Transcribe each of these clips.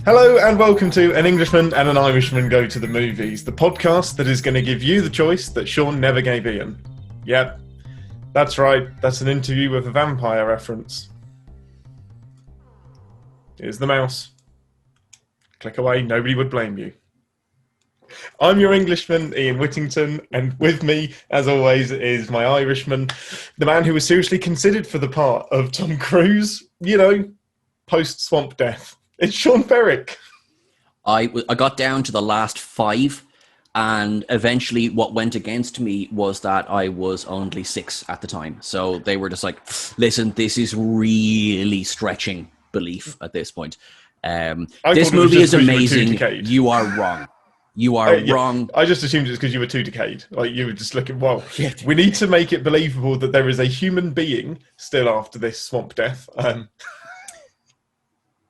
Hello and welcome to An Englishman and an Irishman Go to the Movies, the podcast that is going to give you the choice that Sean never gave Ian. Yep, that's right, that's an interview with a vampire reference. Here's the mouse. Click away, nobody would blame you. I'm your Englishman, Ian Whittington, and with me, as always, is my Irishman, the man who was seriously considered for the part of Tom Cruise, post-Swamp Death. It's Sean Ferrick. I got down to the last 5, and eventually what went against me was that I was only 6 at the time. So they were just like, listen, this is really stretching belief at this point. This movie is amazing. You are wrong. You are wrong. I just assumed it's because you were too decayed. Like, you were just looking, we need to make it believable that there is a human being still after this swamp death.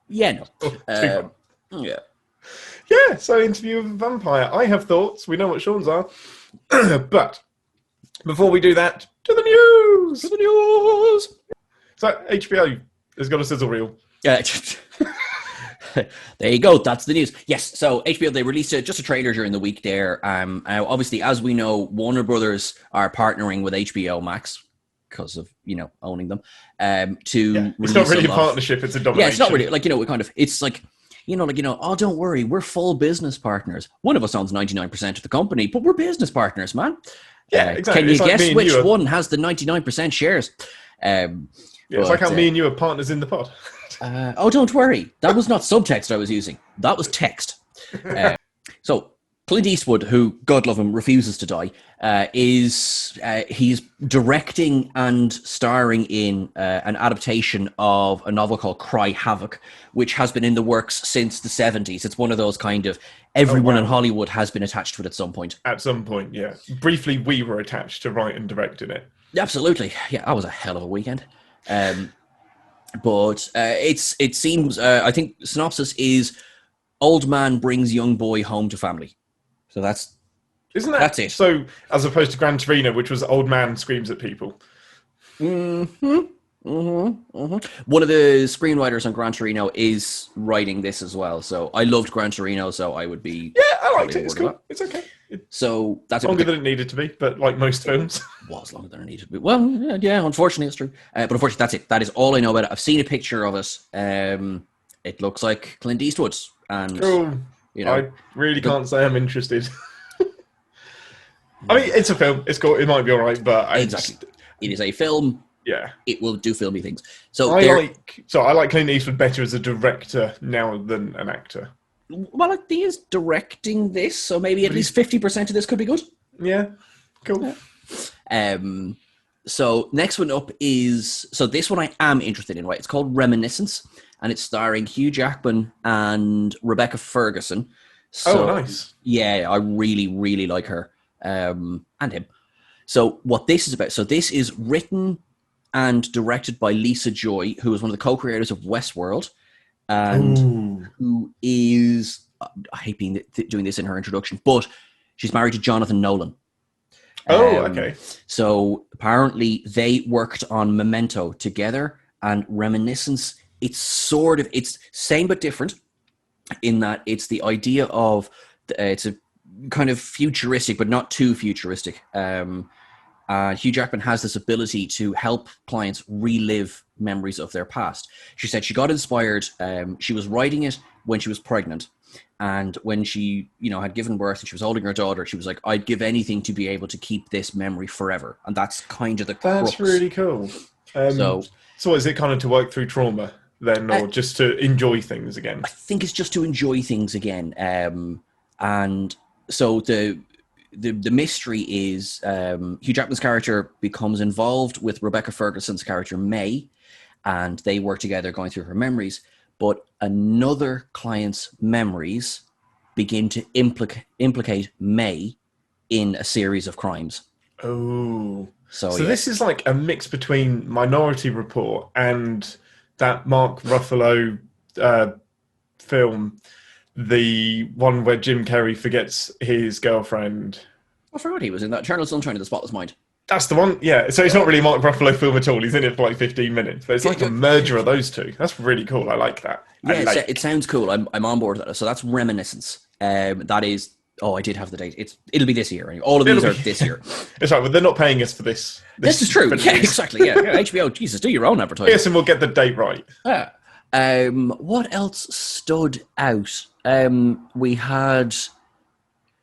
Yeah, no. Yeah, so interview with a vampire. I have thoughts. We know what Sean's are. But before we do that, to the news! To the news! So HBO has got a sizzle reel. Yeah. There you go. That's the news. Yes. So HBO, they released just a trailer during the week there. Obviously, as we know, Warner Brothers are partnering with HBO Max because of, owning them. It's not really a partnership. It's a domination. Yeah, it's not really it's like, oh, don't worry. We're full business partners. One of us owns 99% of the company, but we're business partners, man. Yeah, exactly. Can you guess which one has the 99% shares? It's like how me and you are partners in the pod. Oh, don't worry. That was not subtext I was using. That was text. So Clint Eastwood, who, God love him, refuses to die, he's directing and starring in an adaptation of a novel called Cry Havoc, which has been in the works since the 70s. It's one of those kind of everyone in Hollywood has been attached to it at some point. At some point, yeah. Briefly, we were attached to write and direct in it. Absolutely. Yeah, that was a hell of a weekend. But it seems, I think synopsis is old man brings young boy home to family. So that's it. So as opposed to Gran Torino, which was old man screams at people. Mm-hmm. Mm-hmm. Mm-hmm. One of the screenwriters on Gran Torino is writing this as well. So I loved Gran Torino, so I would be... Yeah, I liked it. It's cool. It's okay. So that's longer than it needed to be, but like most films. It was longer than it needed to be. Well, yeah, unfortunately, it's true. But unfortunately, that's it. That is all I know about it. I've seen a picture of it. It looks like Clint Eastwood's. And, I really can't say I'm interested. I mean, it's a film. It's cool. It might be all right, but... Exactly. It is a film. Yeah. It will do filmy things. So I like Clint Eastwood better as a director now than an actor. Well, I think he's directing this, so maybe at least 50% of this could be good. Yeah, cool. Yeah. So next one up is... So this one I am interested in, right? It's called Reminiscence, and it's starring Hugh Jackman and Rebecca Ferguson. So, nice. Yeah, I really, really like her and him. So what this is about... So this is written and directed by Lisa Joy, who is one of the co-creators of Westworld, and who is, I hate doing this in her introduction, but she's married to Jonathan Nolan. Okay. So apparently they worked on Memento together, and Reminiscence, it's same but different in that it's the idea of, it's a kind of futuristic, but not too futuristic. Hugh Jackman has this ability to help clients relive memories of their past. She said she got inspired. She was writing it when she was pregnant. And when she, had given birth and she was holding her daughter, she was like, I'd give anything to be able to keep this memory forever. And that's kind of the crux. That's really cool. So is it kind of to work through trauma then, or just to enjoy things again? I think it's just to enjoy things again. And so the mystery is Hugh Jackman's character becomes involved with Rebecca Ferguson's character, May, and they work together going through her memories. But another client's memories begin to implicate May in a series of crimes. Oh. So this is like a mix between Minority Report and that Mark Ruffalo film, the one where Jim Carrey forgets his girlfriend. I forgot he was in that. Eternal Sunshine of the Spotless Mind. That's the one. Yeah. So it's not really a Mark Ruffalo film at all. He's in it for like 15 minutes, but it's like a merger of those two. That's really cool. I like that. Yeah, it sounds cool. I'm on board with that. So that's Reminiscence. That is. Oh, I did have the date. It'll be this year. All of these are this year. It's right. Well, they're not paying us for this. This is true. Yeah, exactly. Yeah. HBO. Jesus, do your own advertising. Yes, and we'll get the date right. Yeah. What else stood out? We had.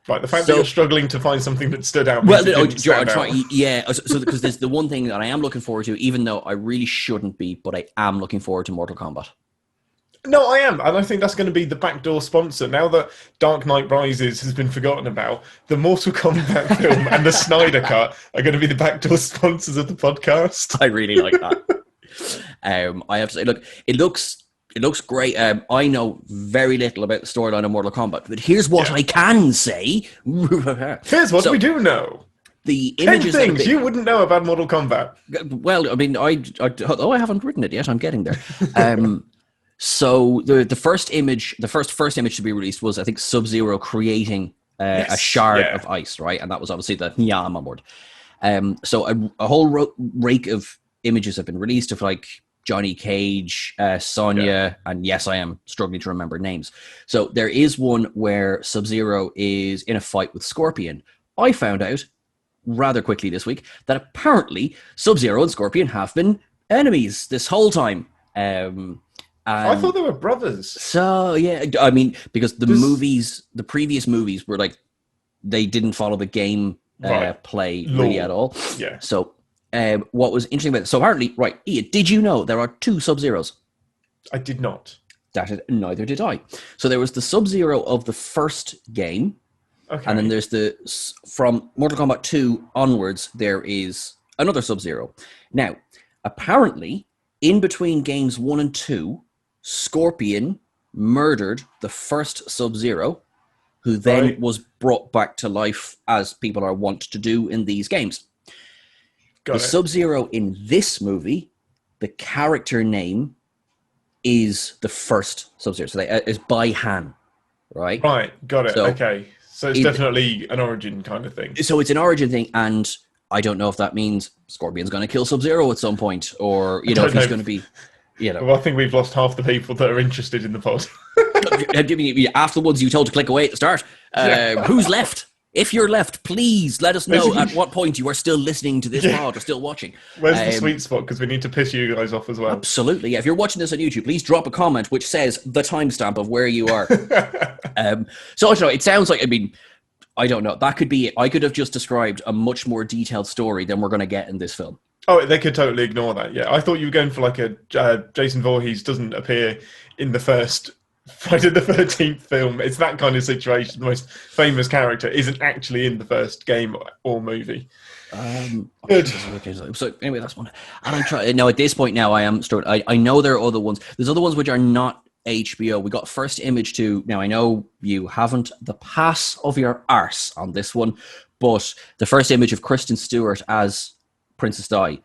Right, the fact that you're struggling to find something that stood out. Well, yeah. So because there's the one thing that I am looking forward to, even though I really shouldn't be, but I am looking forward to Mortal Kombat. No, I am, and I think that's going to be the backdoor sponsor. Now that Dark Knight Rises has been forgotten about, the Mortal Kombat film and the Snyder Cut are going to be the backdoor sponsors of the podcast. I really like that. I have to say, look, it looks great. I know very little about the storyline of Mortal Kombat, but here's what I can say. Here's what we do know. The images 10 things you wouldn't know about Mortal Kombat. Well, I mean, I haven't written it yet. I'm getting there. So the first image to be released was, I think, Sub-Zero creating a shard of ice, right? And that was obviously I'm on board. So a whole rake of images have been released of like Johnny Cage, Sonya, and yes, I am struggling to remember names. So there is one where Sub-Zero is in a fight with Scorpion. I found out rather quickly this week that apparently Sub-Zero and Scorpion have been enemies this whole time. I thought they were brothers. So yeah, I mean, because the previous movies were like, they didn't follow the game play really at all. Yeah. So what was interesting about it, so apparently, right, Ian, did you know there are two Sub-Zeros? I did not. Neither did I. So there was the Sub-Zero of the first game, and then there's from Mortal Kombat 2 onwards, there is another Sub-Zero. Now, apparently, in between games 1 and 2, Scorpion murdered the first Sub-Zero, who then was brought back to life, as people are wont to do in these games. The Sub-Zero in this movie, the character name is the first Sub-Zero. So it's by Han, right? Right, got it. So okay. So it's definitely an origin kind of thing. So it's an origin thing, and I don't know if that means Scorpion's going to kill Sub-Zero at some point, or, if he's going to be... Well, I think we've lost half the people that are interested in the pod. After the ones you told to click away at the start. Who's left? If you're left, please let us know at what point you are still listening to this pod or still watching. Where's the sweet spot? Because we need to piss you guys off as well. Absolutely. Yeah. If you're watching this on YouTube, please drop a comment which says the timestamp of where you are. So I don't know. It sounds like, I don't know. That could be it. I could have just described a much more detailed story than we're going to get in this film. Oh, they could totally ignore that. Yeah, I thought you were going for like a Jason Voorhees doesn't appear in the first Friday the 13th film. It's that kind of situation. The most famous character isn't actually in the first game or movie. Good. So anyway, that's one. And I'm trying now. At this point, now I am struggling. I know there are other ones. There's other ones which are not HBO. We got First Image 2. Now I know you haven't the pass of your arse on this one, but the first image of Kristen Stewart as Princess Di,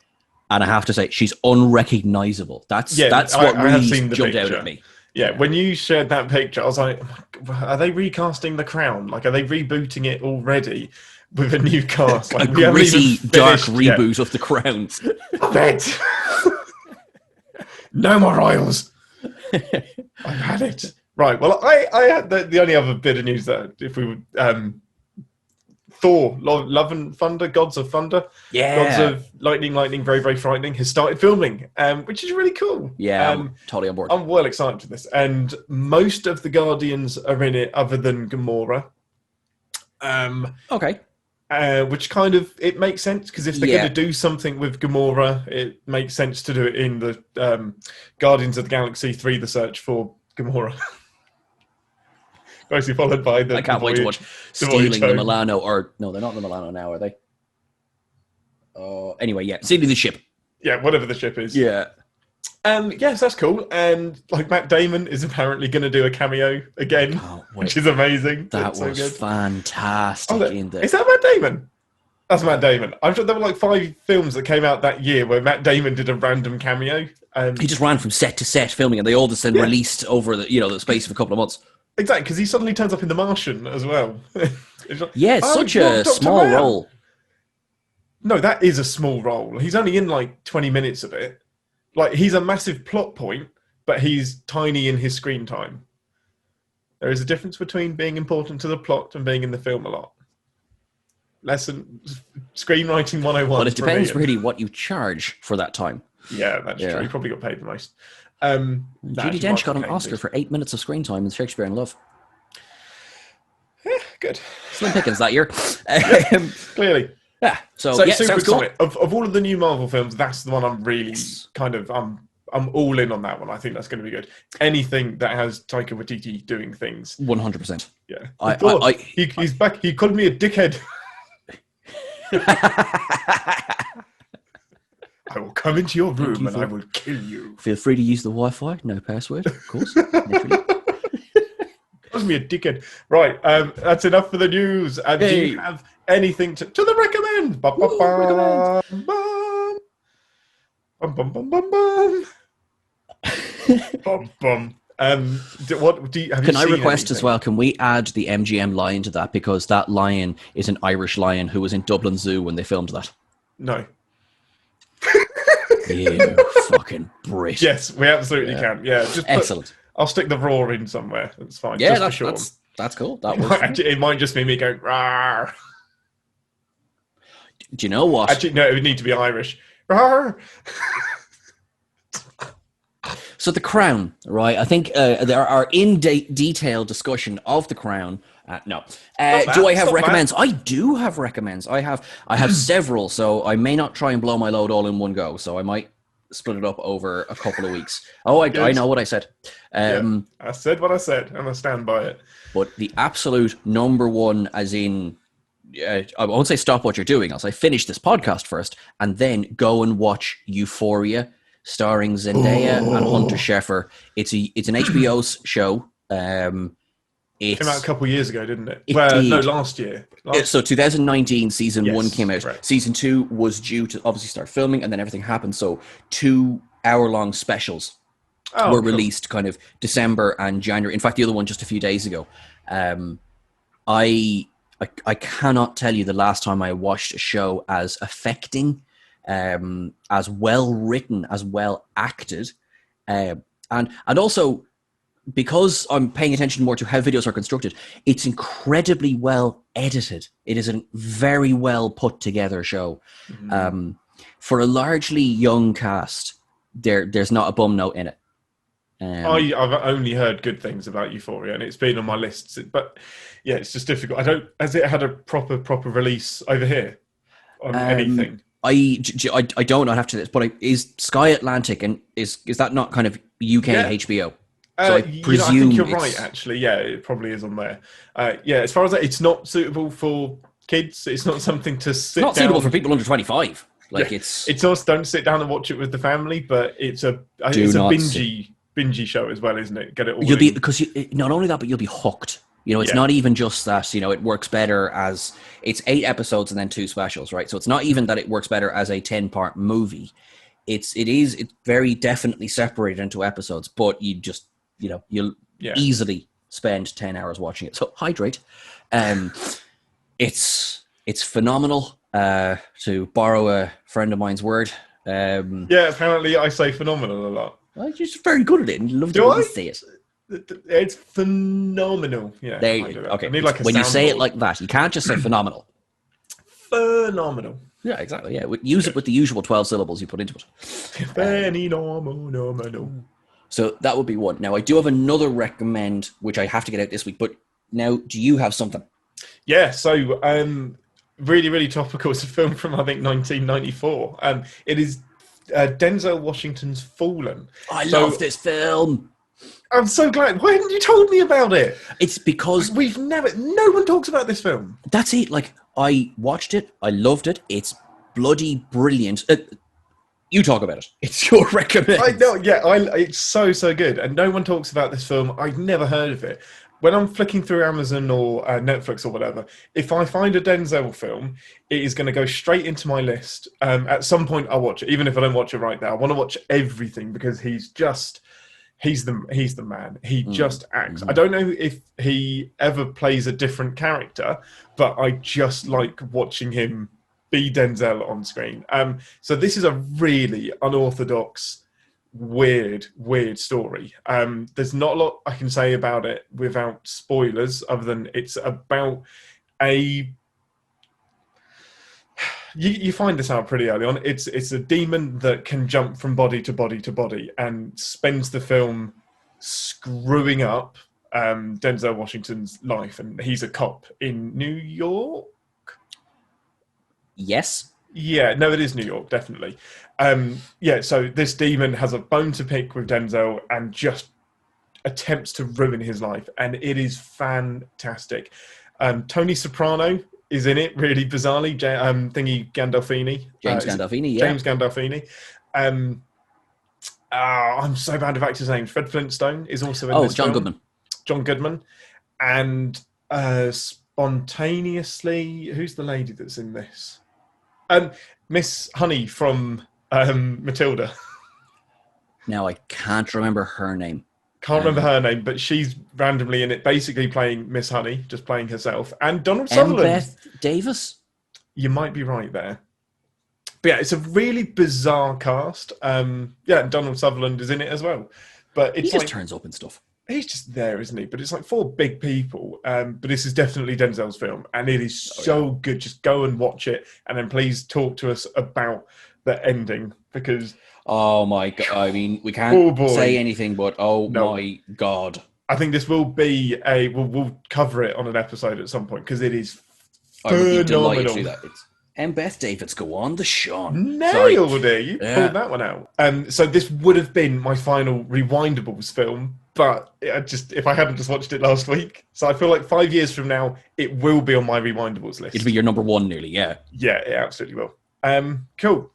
and I have to say she's unrecognizable. That's what really jumped out at me. Yeah, when you shared that picture, I was like, are they recasting The Crown? Like, are they rebooting it already with a new cast? Like, a gritty, dark reboot of The Crown. I bet. No more royals. I've had it. Right, well, I had the only other bit of news that if we would... Thor, Love and Thunder, Gods of Thunder, Gods of Lightning, very, very frightening, has started filming, which is really cool. Yeah, I'm totally on board. I'm well excited for this. And most of the Guardians are in it other than Gamora. Okay. Which kind of, it makes sense, because if they're going to do something with Gamora, it makes sense to do it in the Guardians of the Galaxy 3, The Search for Gamora. Mostly followed by the... I can't wait to watch Stealing the Milano, or... No, they're not in the Milano now, are they? Anyway, yeah. Stealing the ship. Yeah, whatever the ship is. Yeah. Yes, that's cool. And like Matt Damon is apparently going to do a cameo again, which is amazing. That was fantastic. Is that Matt Damon? That's Matt Damon. I'm sure there were like 5 films that came out that year where Matt Damon did a random cameo. He just ran from set to set filming, and they all just then released over the space of a couple of months. Exactly, because he suddenly turns up in The Martian as well. It's such a small role. No, that is a small role. He's only in like 20 minutes of it. Like, he's a massive plot point, but he's tiny in his screen time. There is a difference between being important to the plot and being in the film a lot. Lesson screenwriting 101. Well, it depends really what you charge for that time. Yeah, that's true. He probably got paid the most. Judi Dench got an Oscar for 8 minutes of screen time in Shakespeare in Love. Yeah, good. Slim pickings that year. Clearly. Yeah. So Super sounds cool. excited. Of all of the new Marvel films, that's the one I'm really I'm all in on that one. I think that's going to be good. Anything that has Taika Waititi doing things. 100%. Yeah. He's back. He called me a dickhead. I will come into your room and I will kill you. Feel free to use the Wi-Fi. No password, of course. Calls me a dickhead. Right. That's enough for the news. And do you have anything to the recommend? Recommend. Bum, bum, bum, bum, bum. Bum, bum. Can I request as well? Can we add the MGM lion to that, because that lion is an Irish lion who was in Dublin Zoo when they filmed that? No. You fucking Brit. Yes, we absolutely can. Yeah, Excellent. I'll stick the roar in somewhere. That's fine. Yeah, that's cool. That works. It might just be me going rawr. Do you know what? Actually, no, it would need to be Irish. Rawr. So The Crown, right? I think there are detailed discussion of The Crown. No. Do I have recommends? I do have recommends. I have several, so I may not try and blow my load all in one go. So I might split it up over a couple of weeks. Oh, I know what I said. I said what I said, and I stand by it. But the absolute number one, as in, I won't say stop what you're doing. I'll say finish this podcast first, and then go and watch Euphoria, starring Zendaya and Hunter Schafer. It's an HBO show. It came out a couple of years ago, didn't it? No, last year. So 2019 season 1 came out. Right. Season 2 was due to obviously start filming, and then everything happened. So 2 hour-long specials were released kind of December and January. In fact, the other one just a few days ago. I cannot tell you the last time I watched a show as affecting, as well written, as well acted, and also, because I'm paying attention more to how videos are constructed, it's incredibly well edited. It is a very well put together show. Mm-hmm. For a largely young cast, there's not a bum note in it. I've only heard good things about Euphoria, and it's been on my lists. But yeah, it's just difficult. Has it had a proper release over here on anything? I don't know. I have to this, but is Sky Atlantic, and is that not kind of UK HBO? So I presume I think you're right, actually. Yeah, it probably is on there. As far as that, it's not suitable for kids. It's not something to sit down. Not suitable for people under 25. It's also, don't sit down and watch it with the family, but it's a bingey show as well, isn't it? Get it all. Because not only that, but you'll be hooked. It's not even just that, it works better as it's 8 episodes and then 2 specials, right? So it's not even that it works better as a 10-part movie. It's very definitely separated into episodes, but you just, you'll easily spend 10 hours watching it. So hydrate. It's phenomenal, to borrow a friend of mine's word. Apparently I say phenomenal a lot. You're just very good at it, and you love to say it. It's phenomenal. Yeah. Okay. When you say it like that, you can't just say phenomenal. Phenomenal. Yeah, exactly. Yeah. Use it with the usual 12 syllables you put into it. Phenomenal. So that would be one. Now, I do have another recommend, which I have to get out this week. But now, do you have something? Yeah. So, really, really topical. It's a film from, I think, 1994. It is Denzel Washington's Fallen. I love this film. I'm so glad. Why hadn't you told me about it? It's because no one talks about this film. That's it. I watched it. I loved it. It's bloody brilliant. You talk about it. It's your recommend. I know. Yeah, it's so good, and no one talks about this film. I've never heard of it. When I'm flicking through Amazon or Netflix or whatever, if I find a Denzel film, it is going to go straight into my list. At some point, I'll watch it, even if I don't watch it right now. I want to watch everything because he's the man. He just acts. I don't know if he ever plays a different character, but I just like watching him be Denzel on screen. So this is a really unorthodox, weird story. There's not a lot I can say about it without spoilers, other than it's about a... You find this out pretty early on. It's a demon that can jump from body to body to body and spends the film screwing up Denzel Washington's life. And he's a cop in New York. Yes. Yeah, no, it is New York, definitely. So this demon has a bone to pick with Denzel and just attempts to ruin his life. And it is fantastic. Tony Soprano is in it, really bizarrely. Gandolfini. James Gandolfini, yeah. James Gandolfini. I'm so bad with actors' names. Fred Flintstone is also in this John film. Goodman. John Goodman. And spontaneously, who's the lady that's in this? Miss Honey from Matilda. Now, I can't remember her name. Can't remember her name, but she's randomly in it, basically playing Miss Honey, just playing herself. And Donald Sutherland. Beth Davis? You might be right there. But yeah, it's a really bizarre cast. Donald Sutherland is in it as well. But it's he just turns up and stuff. He's just there, isn't he? But it's like 4 big people. But this is definitely Denzel's film, and it is so good. Just go and watch it, and then please talk to us about the ending, because... Oh my God. I mean, we can't say anything, but my God. I think this will be we'll cover it on an episode at some point, because it is I would be delighted to phenomenal. do that. It's Beth Davids, go on, the Sean. Nailed it. You pulled that one out. So this would have been my final Rewindables film, but if I hadn't just watched it last week. So I feel like 5 years from now, it will be on my Rewindables list. It'll be your number 1 nearly, yeah. Yeah, it absolutely will. Cool.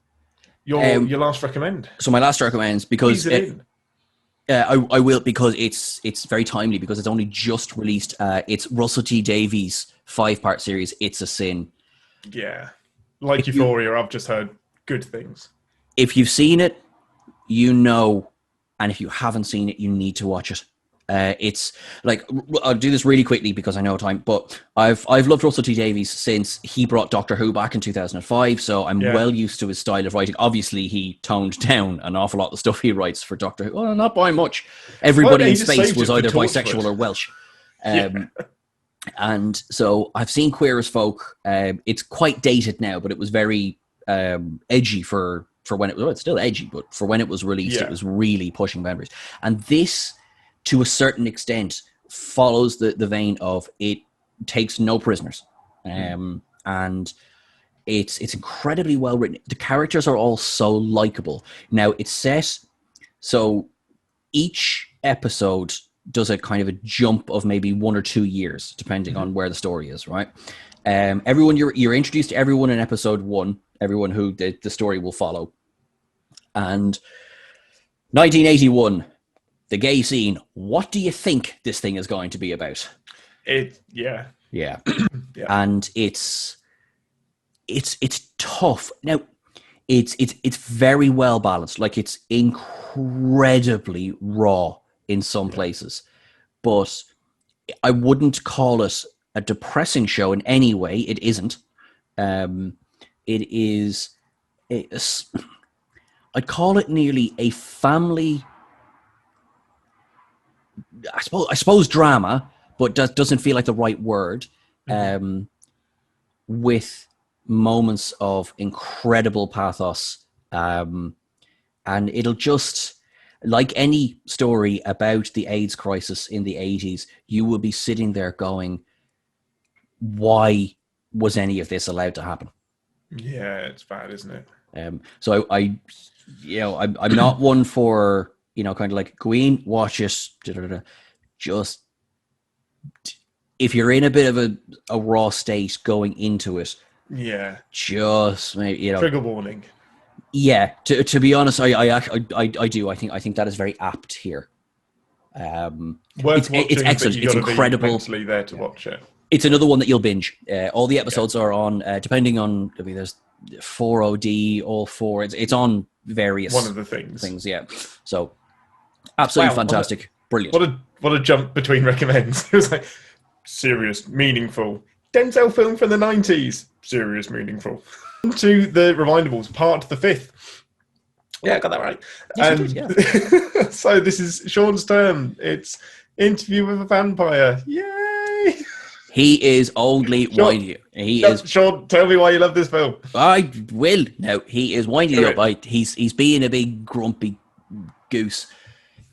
Your last recommend. So my last recommends, because I will, because it's very timely, because it's only just released. It's Russell T Davies' 5-part series, It's a Sin. Yeah. Like Euphoria, I've just heard good things. If you've seen it, you know, and if you haven't seen it, you need to watch it. It's like, I'll do this really quickly because I know time, but I've loved Russell T Davies since he brought Doctor Who back in 2005, so I'm well used to his style of writing. Obviously, he toned down an awful lot of the stuff he writes for Doctor Who. Well, not by much. Everybody in space was either bisexual or Welsh. And so I've seen Queer as Folk. It's quite dated now, but it was very edgy for when it was. Well, it's still edgy, but for when it was released, it was really pushing boundaries. And this, to a certain extent, follows the vein of it takes no prisoners. And it's incredibly well written. The characters are all so likable. Now, it's set, so each episode does a kind of a jump of maybe 1 or 2 years, depending on where the story is, right? Everyone, you're introduced to everyone in episode 1, everyone who the story will follow. And 1981, the gay scene. What do you think this thing is going to be about? Yeah. And it's tough. Now, it's very well balanced. Like, it's incredibly raw in some places, but I wouldn't call it a depressing show in any way. It isn't. It is. I'd call it nearly a family. I suppose drama, but doesn't feel like the right word. With moments of incredible pathos, and it'll just, like any story about the AIDS crisis in the 80s, you will be sitting there going, why was any of this allowed to happen? Yeah, it's bad, isn't it? So I'm not one for, kind of like, go in, watch it, just, if you're in a bit of a raw state going into it, just maybe, trigger warning. Yeah, to be honest, I do. I think that is very apt here. Worth watching, it's excellent. It's incredible. Be mentally there to watch it. It's another one that you'll binge. All the episodes are on, depending on. I mean, there's 4 OD, all 4. It's on various one of the things. Yeah. So absolutely fantastic, brilliant. What a jump between recommends. It was like serious, meaningful, Denzel film from the 90s. Serious, meaningful. To the Rewindables, part the 5th. Yeah, I got that right. Yes, you did, yeah. So this is Sean's turn. It's Interview with a Vampire. Yay! He is only winding you. Sean, tell me why you love this film. I will. No, he is winding you up. He's being a big grumpy goose.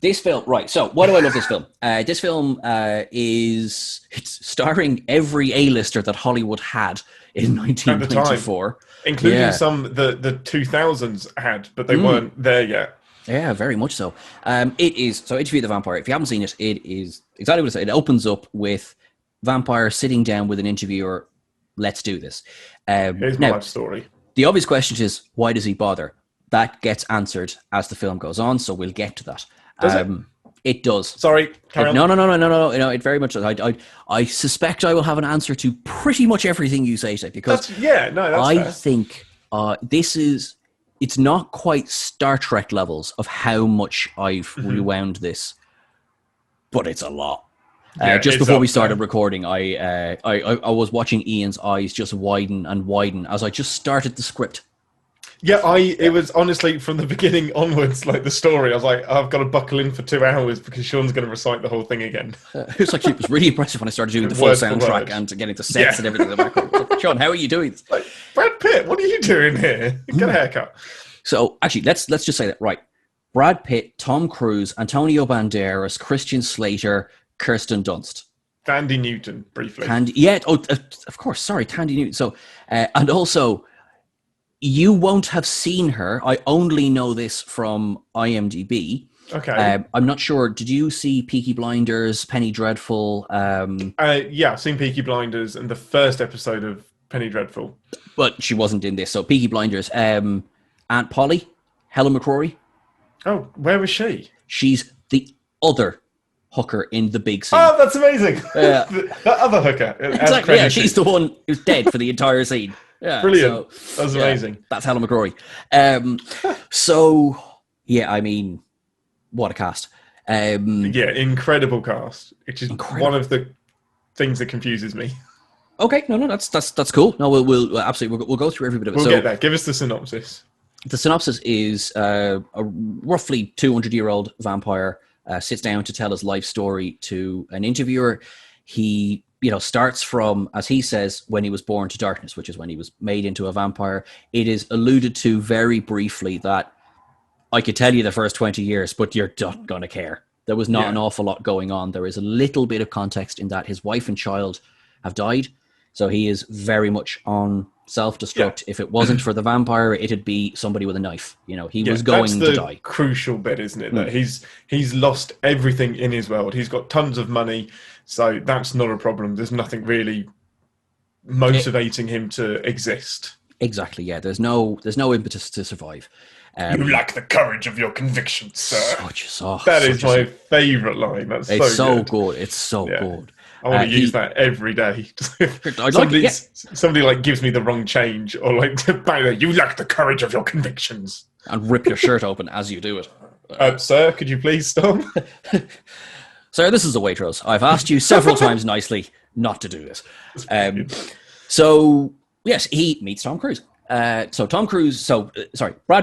This film, right, so why do I love this film? This film it's starring every A-lister that Hollywood had in 1994. Including some the 2000s had, but they weren't there yet. Yeah, very much so. It is, so Interview with the Vampire, if you haven't seen it, it is exactly what it says. It opens up with Vampire sitting down with an interviewer. Let's do this. Here's my life story. The obvious question is, why does he bother? That gets answered as the film goes on, so we'll get to that. Does it? It does. Sorry, carry on. No, it very much does. I suspect I will have an answer to pretty much everything you say today, because that's I fair. think it's not quite Star Trek levels of how much I've rewound this, but it's a lot. Just before we started recording, I was watching Ian's eyes just widen and widen as I just started the script. Yeah, it was honestly from the beginning onwards, like the story. I was like, I've got to buckle in for 2 hours because Sean's going to recite the whole thing again. It was really impressive when I started doing the full soundtrack and getting the sets and everything in the background. Sean, how are you doing this? Like, Brad Pitt, what are you doing here? Get a haircut. So actually, let's just say that, right. Brad Pitt, Tom Cruise, Antonio Banderas, Christian Slater, Kirsten Dunst. Tandy Newton, briefly. Of course, sorry, Tandy Newton. So, and also, you won't have seen her. I only know this from IMDb. Okay. I'm not sure. Did you see Peaky Blinders, Penny Dreadful? Yeah, I've seen Peaky Blinders and the first episode of Penny Dreadful. But she wasn't in this. So Peaky Blinders. Aunt Polly, Helen McCrory. Oh, where was she? She's the other hooker in the big scene. Oh, that's amazing. The other hooker. Exactly. Yeah, she's the one who's dead for the entire scene. Yeah, brilliant. So, that was amazing. That's Helen McCrory. So, yeah, I mean, what a cast. Incredible cast, which is one of the things that confuses me. Okay, no, that's cool. No, we'll absolutely we'll go through every bit of it. We'll get there. Give us the synopsis. The synopsis is a roughly 200-year-old vampire sits down to tell his life story to an interviewer. He starts from, as he says, when he was born to darkness, which is when he was made into a vampire. It is alluded to very briefly that I could tell you the first 20 years, but you're not going to care. There was not an awful lot going on. There is a little bit of context in that his wife and child have died. So he is very much on self-destruct. Yeah. If it wasn't for the vampire, it'd be somebody with a knife. He was going to die. That's the crucial bit, isn't it? That he's lost everything in his world. He's got tons of money. So that's not a problem. There's nothing really motivating him to exist. Exactly, yeah. There's no impetus to survive. You lack the courage of your convictions, sir. That is my favourite line. It's so good. It's so good. I want to use that every day. Somebody gives me the wrong change, or you lack the courage of your convictions. And rip your shirt open as you do it. Sir, could you please stop? Sir, this is the Waitrose. I've asked you several times nicely not to do this. So, yes, he meets Tom Cruise. Brad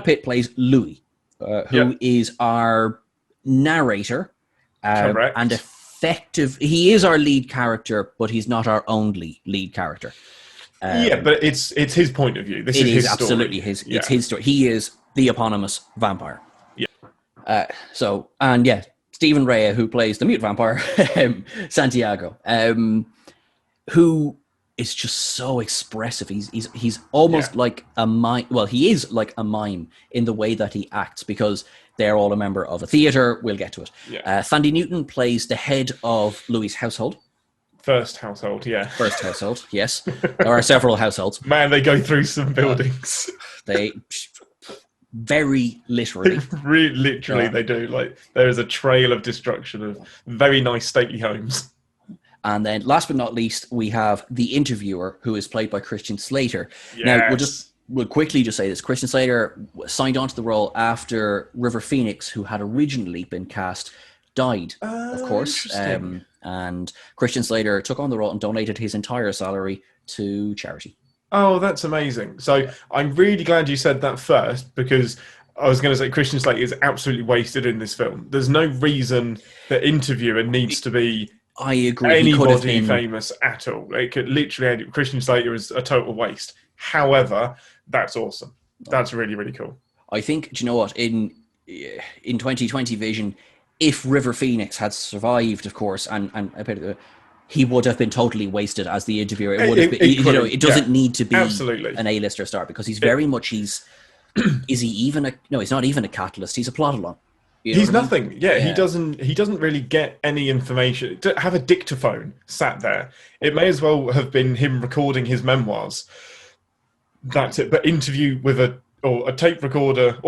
Pitt plays Louis, who is our narrator. Correct. And effective. He is our lead character, but he's not our only lead character. But it's his point of view. This is his absolutely story. It's his story. He is the eponymous vampire. Yeah. Stephen Rea, who plays the mute vampire, Santiago, who is just so expressive. He's almost like a mime. Well, he is like a mime in the way that he acts, because they're all a member of a theatre. We'll get to it. Yeah. Tandy Newton plays the head of Louis' household. First household, First household, yes. There are several households. Man, they go through some buildings. They very literally. Literally, they do. There is a trail of destruction of very nice stately homes. And then, last but not least, we have the interviewer, who is played by Christian Slater. Yes. Now, we'll quickly just say this. Christian Slater signed on to the role after River Phoenix, who had originally been cast, died, of course. And Christian Slater took on the role and donated his entire salary to charity. Oh, that's amazing. So I'm really glad you said that first, because I was going to say Christian Slater is absolutely wasted in this film. There's no reason the interviewer needs to be I agree. He could have anybody been famous at all. It could literally, Christian Slater is a total waste. However, that's awesome. That's really, really cool. I think, do you know what, in 2020 vision, if River Phoenix had survived, of course, and he would have been totally wasted as the interviewer. It would have been, it doesn't need to be absolutely an A-lister star, because he's very much, is he even he's not even a catalyst, he's a plot along. He's nothing. Yeah, he doesn't really get any information. To have a dictaphone sat there, it may as well have been him recording his memoirs. That's it. But interview with a tape recorder,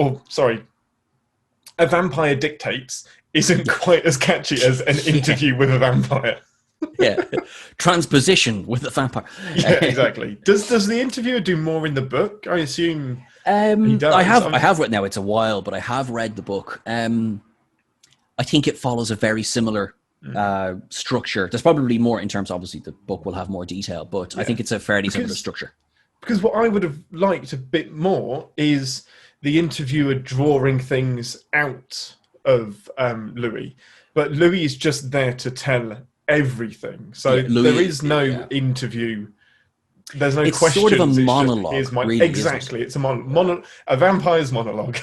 a vampire dictates isn't quite as catchy as an interview with a vampire. Yeah, transposition with a vampire. Yeah, exactly. Does the interviewer do more in the book? I assume he does. I have read, now it's a while, but I have read the book. I think it follows a very similar structure. There's probably more in terms, obviously, the book will have more detail, but I think it's a fairly similar structure. Because what I would have liked a bit more is the interviewer drawing things out of Louis, but Louis is just there to tell everything. So there is no interview. There's no questions. It's sort of a monologue. Really, exactly. It's a vampire's monologue.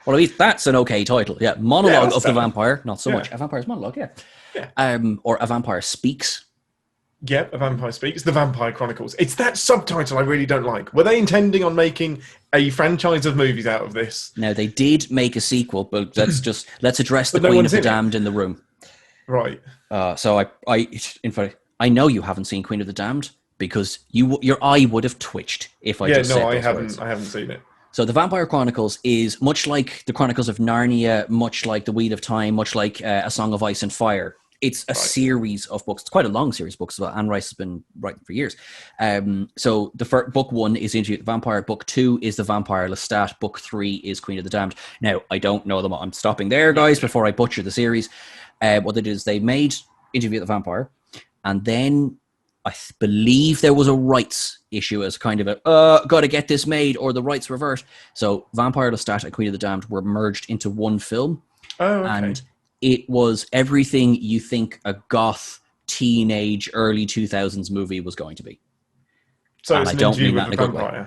Well, at least that's an okay title. Yeah, monologue of the vampire. Not so much. A vampire's monologue, yeah. Or A Vampire Speaks. Yeah, A Vampire Speaks. The Vampire Chronicles. It's that subtitle I really don't like. Were they intending on making a franchise of movies out of this? No, they did make a sequel, but let's address the Queen of the Damned in the room. Right. So in fact, I know you haven't seen Queen of the Damned, because your eye would have twitched if I just said those words. I haven't seen it. So the Vampire Chronicles is much like the Chronicles of Narnia, much like the Wheel of Time, much like A Song of Ice and Fire. It's a series of books. It's quite a long series of books as well. Anne Rice has been writing for years. So the first, book 1 is Interview with the Vampire. Book 2 is The Vampire Lestat. Book 3 is Queen of the Damned. Now, I don't know them all. I'm stopping there, guys, before I butcher the series. What they did is they made Interview with the Vampire, and then I believe there was a rights issue as kind of got to get this made or the rights revert. So Vampire Lestat and Queen of the Damned were merged into one film. Oh, okay. And it was everything you think a goth, teenage, early 2000s movie was going to be. So it's I don't mean that in a good way.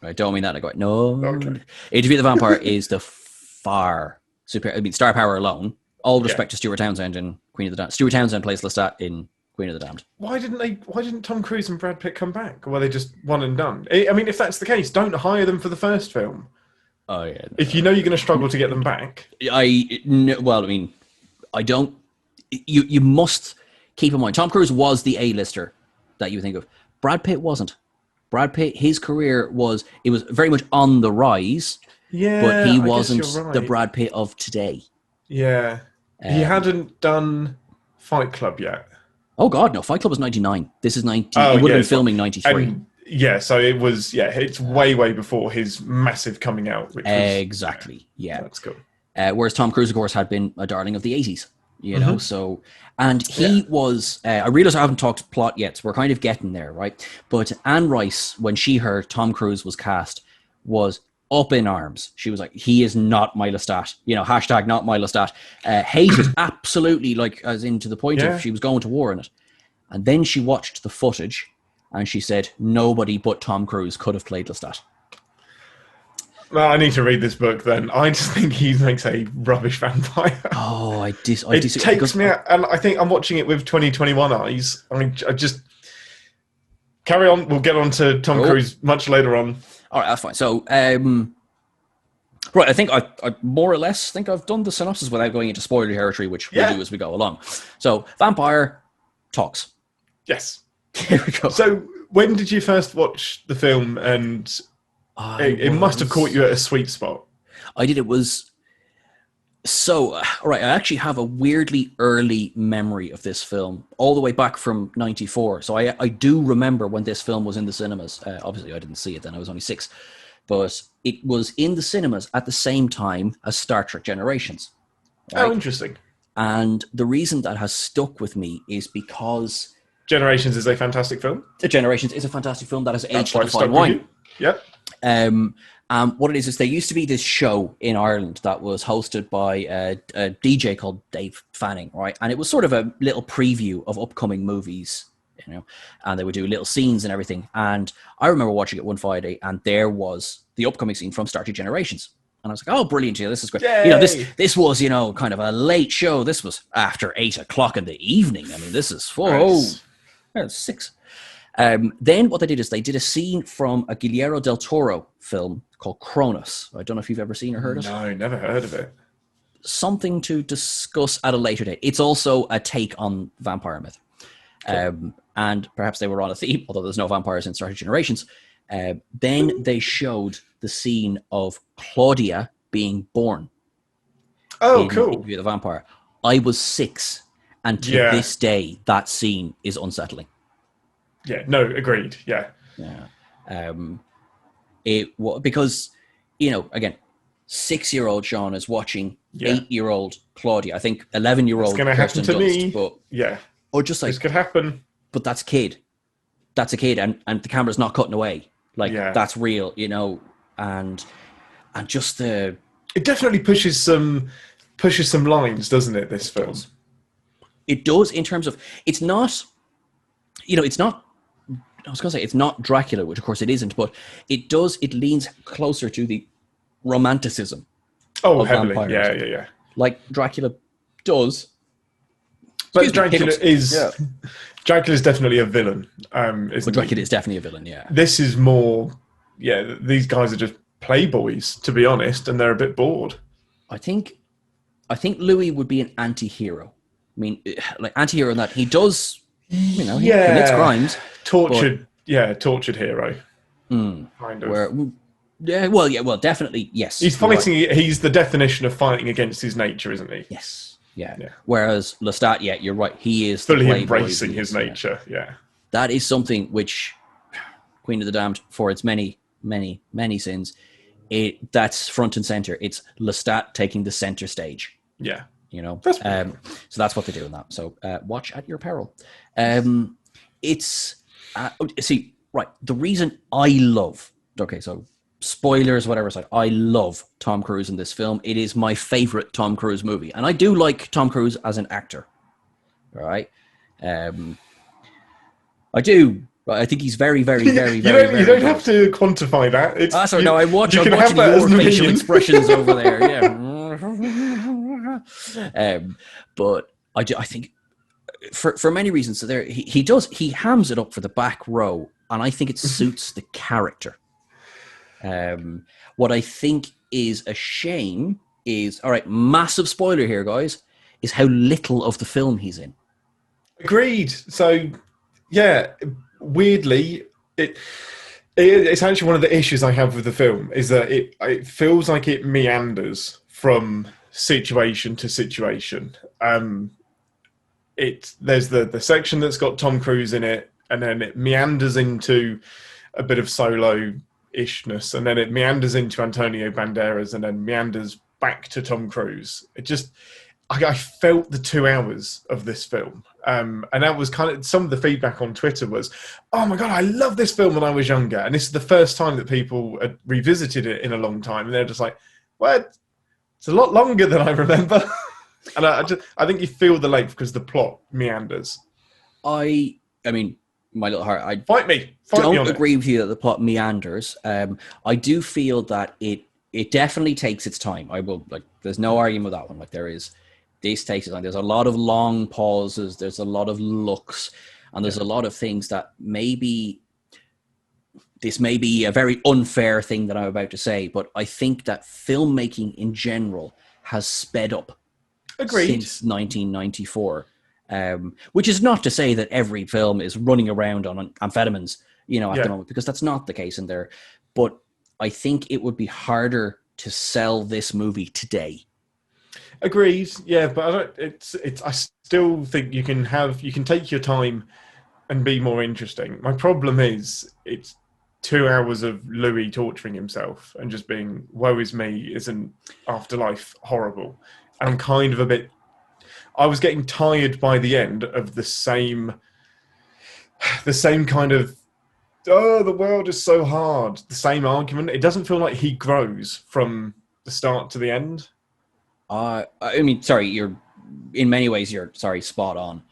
I don't mean that in a good way. No. Okay. Interview with the Vampire is the far superior. I mean, star power alone. All respect to Stuart Townsend in Queen of the Damned. Stuart Townsend plays Lestat in Queen of the Damned. Why didn't Tom Cruise and Brad Pitt come back? Or were they just one and done? I mean, if that's the case, don't hire them for the first film. Oh yeah. No, if you know you're going to struggle to get them back. I don't. You must keep in mind, Tom Cruise was the A-lister that you think of. Brad Pitt wasn't. Brad Pitt, his career it was very much on the rise. Yeah, but he wasn't the Brad Pitt of today. Yeah, he hadn't done Fight Club yet. Oh God, no! Fight Club was 99. This is 90. He would have been filming 93. So it was. Yeah, it's way before his massive coming out. Which exactly. Yeah, that's cool. Whereas Tom Cruise, of course, had been a darling of the 80s. You know, so and he was. I realize I haven't talked plot yet, so we're kind of getting there, right? But Anne Rice, when she heard Tom Cruise was cast, was up in arms. She was like, he is not my Lestat. You know, hashtag not my Lestat. Hated, absolutely, like, as in to the point of she was going to war in it. And then she watched the footage and she said, nobody but Tom Cruise could have played Lestat. Well, I need to read this book then. I just think he makes a rubbish vampire. Oh, it takes me out, and I think I'm watching it with 2021 eyes. I mean, I just carry on. We'll get on to Tom Cruise much later on. All right, that's fine. So, right, I think I more or less think I've done the synopsis without going into spoiler territory, which we'll do as we go along. So, vampire talks. Yes. Here we go. So, when did you first watch the film? And it must have caught you at a sweet spot. I did. It was so right. I actually have a weirdly early memory of this film, all the way back from '94. So I do remember when this film was in the cinemas. Obviously, I didn't see it then; I was only 6. But it was in the cinemas at the same time as Star Trek Generations. Right? Oh, interesting. And the reason that has stuck with me is because Generations is a fantastic film. The Generations is a fantastic film that has That's aged why like a it fine stuck with wine. you. Yep. What it is there used to be this show in Ireland that was hosted by a DJ called Dave Fanning, right? And it was sort of a little preview of upcoming movies, you know, and they would do little scenes and everything. And I remember watching it one Friday, and there was the upcoming scene from Star Trek Generations. And I was like, oh, brilliant, yeah, this is great. Yay! You know, this was, you know, kind of a late show. This was after 8 o'clock in the evening. I mean, this is, Nice. it's 6. Then what they did is they did a scene from a Guillermo del Toro film called Kronos. I don't know if you've ever seen or heard of it. No, never heard of it. Something to discuss at a later date. It's also a take on vampire myth. Cool. And perhaps they were on a theme, although there's no vampires in Star Trek Generations. Then they showed the scene of Claudia being born. Oh, in cool. Interview with the Vampire. I was 6, and to this day, that scene is unsettling. Yeah, no, agreed. Yeah. Because, you know, again, 6-year-old Sean is watching 8-year-old Claudia. I think 11-year-old Kirsten Kirsten happen to Dunst, me. but Or just like this could happen. But that's a kid. That's a kid, and the camera's not cutting away. Like that's real, you know, and just the it definitely pushes some lines, doesn't it? This film. It does in terms of it's not, you know, it's not. I was going to say it's not Dracula, which of course it isn't, but it does. It leans closer to the romanticism. Oh, heavily, yeah. Like Dracula does. But Dracula is definitely a villain. Dracula is definitely a villain. Yeah. This is more. Yeah, these guys are just playboys, to be honest, and they're a bit bored. I think Louis would be an anti-hero. I mean, like anti-hero in that he does. You know, he commits crimes. Tortured hero. Kind of. Well, definitely, yes. He's fighting. Right. He's the definition of fighting against his nature, isn't he? Yes. Yeah. Whereas Lestat, you're right. He is fully embracing his nature. Yeah. That is something which Queen of the Damned, for its many, many, many sins, that's front and center. It's Lestat taking the center stage. Yeah. You know, that's so that's what they do in that. So watch at your peril. It's the reason I love. Okay, so spoilers, whatever aside, I love Tom Cruise in this film. It is my favorite Tom Cruise movie, and I do like Tom Cruise as an actor. All right, I do. I think he's very, very, very, very. You don't have to quantify that. I'm watching your facial expressions over there. Yeah. But I think for many reasons, so he hams it up for the back row, and I think it suits the character. What I think is a shame is, all right, massive spoiler here, guys, is how little of the film he's in. Agreed. So, yeah, weirdly, it's actually one of the issues I have with the film is that it feels like it meanders from situation to situation. There's the section that's got Tom Cruise in it, and then it meanders into a bit of solo-ishness, and then it meanders into Antonio Banderas, and then meanders back to Tom Cruise. I felt the 2 hours of this film. And that was kind of some of the feedback on Twitter was, oh my God, I love this film when I was younger. And this is the first time that people had revisited it in a long time. And they're just like, what? It's a lot longer than I remember. And I think you feel the length because the plot meanders. I mean, my little heart, I Fight me don't agree with you that the plot meanders. I do feel that it definitely takes its time. I will, like, there's no argument with that one. Like, this takes its time. There's a lot of long pauses. There's a lot of looks, and there's a lot of things that this may be a very unfair thing that I'm about to say, but I think that filmmaking in general has sped up. Agreed. Since 1994. Which is not to say that every film is running around on amphetamines, at the moment, because that's not the case in there. But I think it would be harder to sell this movie today. Agreed. Yeah, but I still think you can take your time and be more interesting. My problem is it's 2 hours of Louis torturing himself and just being, woe is me, isn't Afterlife horrible? And I'm kind of a bit... I was getting tired by the end of the same kind of, oh, the world is so hard. The same argument. It doesn't feel like he grows from the start to the end. I mean, sorry, you're in many ways you're spot on.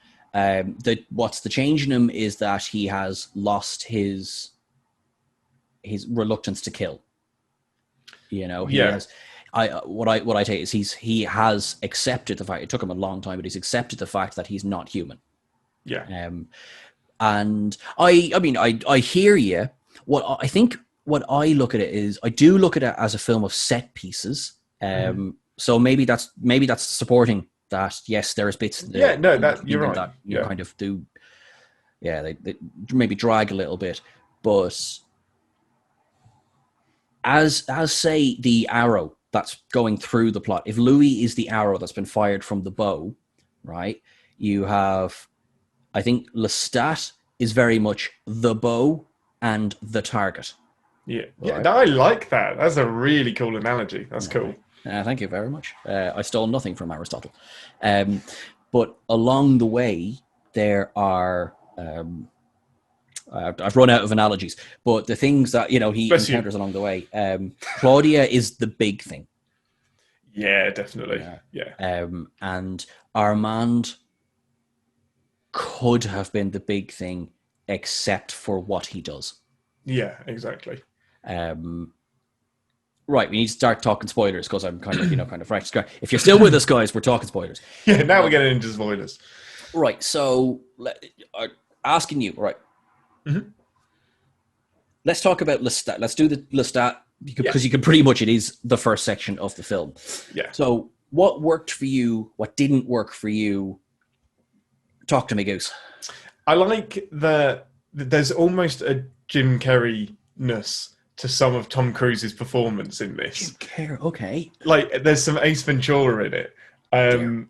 What's the change in him is that he has lost his reluctance to kill. You know, he has. What I take is he has accepted the fact. It took him a long time, but he's accepted the fact that he's not human. Yeah. And I hear you. What I look at it is, I do look at it as a film of set pieces. So maybe that's supporting that. Yes, there's bits. That you're right. That you kind of do. Yeah, they maybe drag a little bit, but as say the arrow that's going through the plot. If Louis is the arrow that's been fired from the bow, right? You have, I think Lestat is very much the bow and the target. Yeah, right? I like that. That's a really cool analogy. That's cool. Thank you very much. I stole nothing from Aristotle. But along the way, there are... I've run out of analogies, but the things that, he encounters along the way. Claudia is the big thing. Yeah, definitely. Yeah. And Armand could have been the big thing, except for what he does. Yeah, exactly. Right, we need to start talking spoilers because I'm kind of fresh. If you're still with us, guys, we're talking spoilers. Yeah, now we're getting into spoilers. Right, so asking you, right? Mm-hmm. Let's talk about Lestat. Let's do the Lestat because you can pretty much, it is the first section of the film. Yeah. So what worked for you? What didn't work for you? Talk to me, Goose. I like that there's almost a Jim Carrey-ness to some of Tom Cruise's performance in this. Jim Carrey, okay. Like, there's some Ace Ventura in it. Where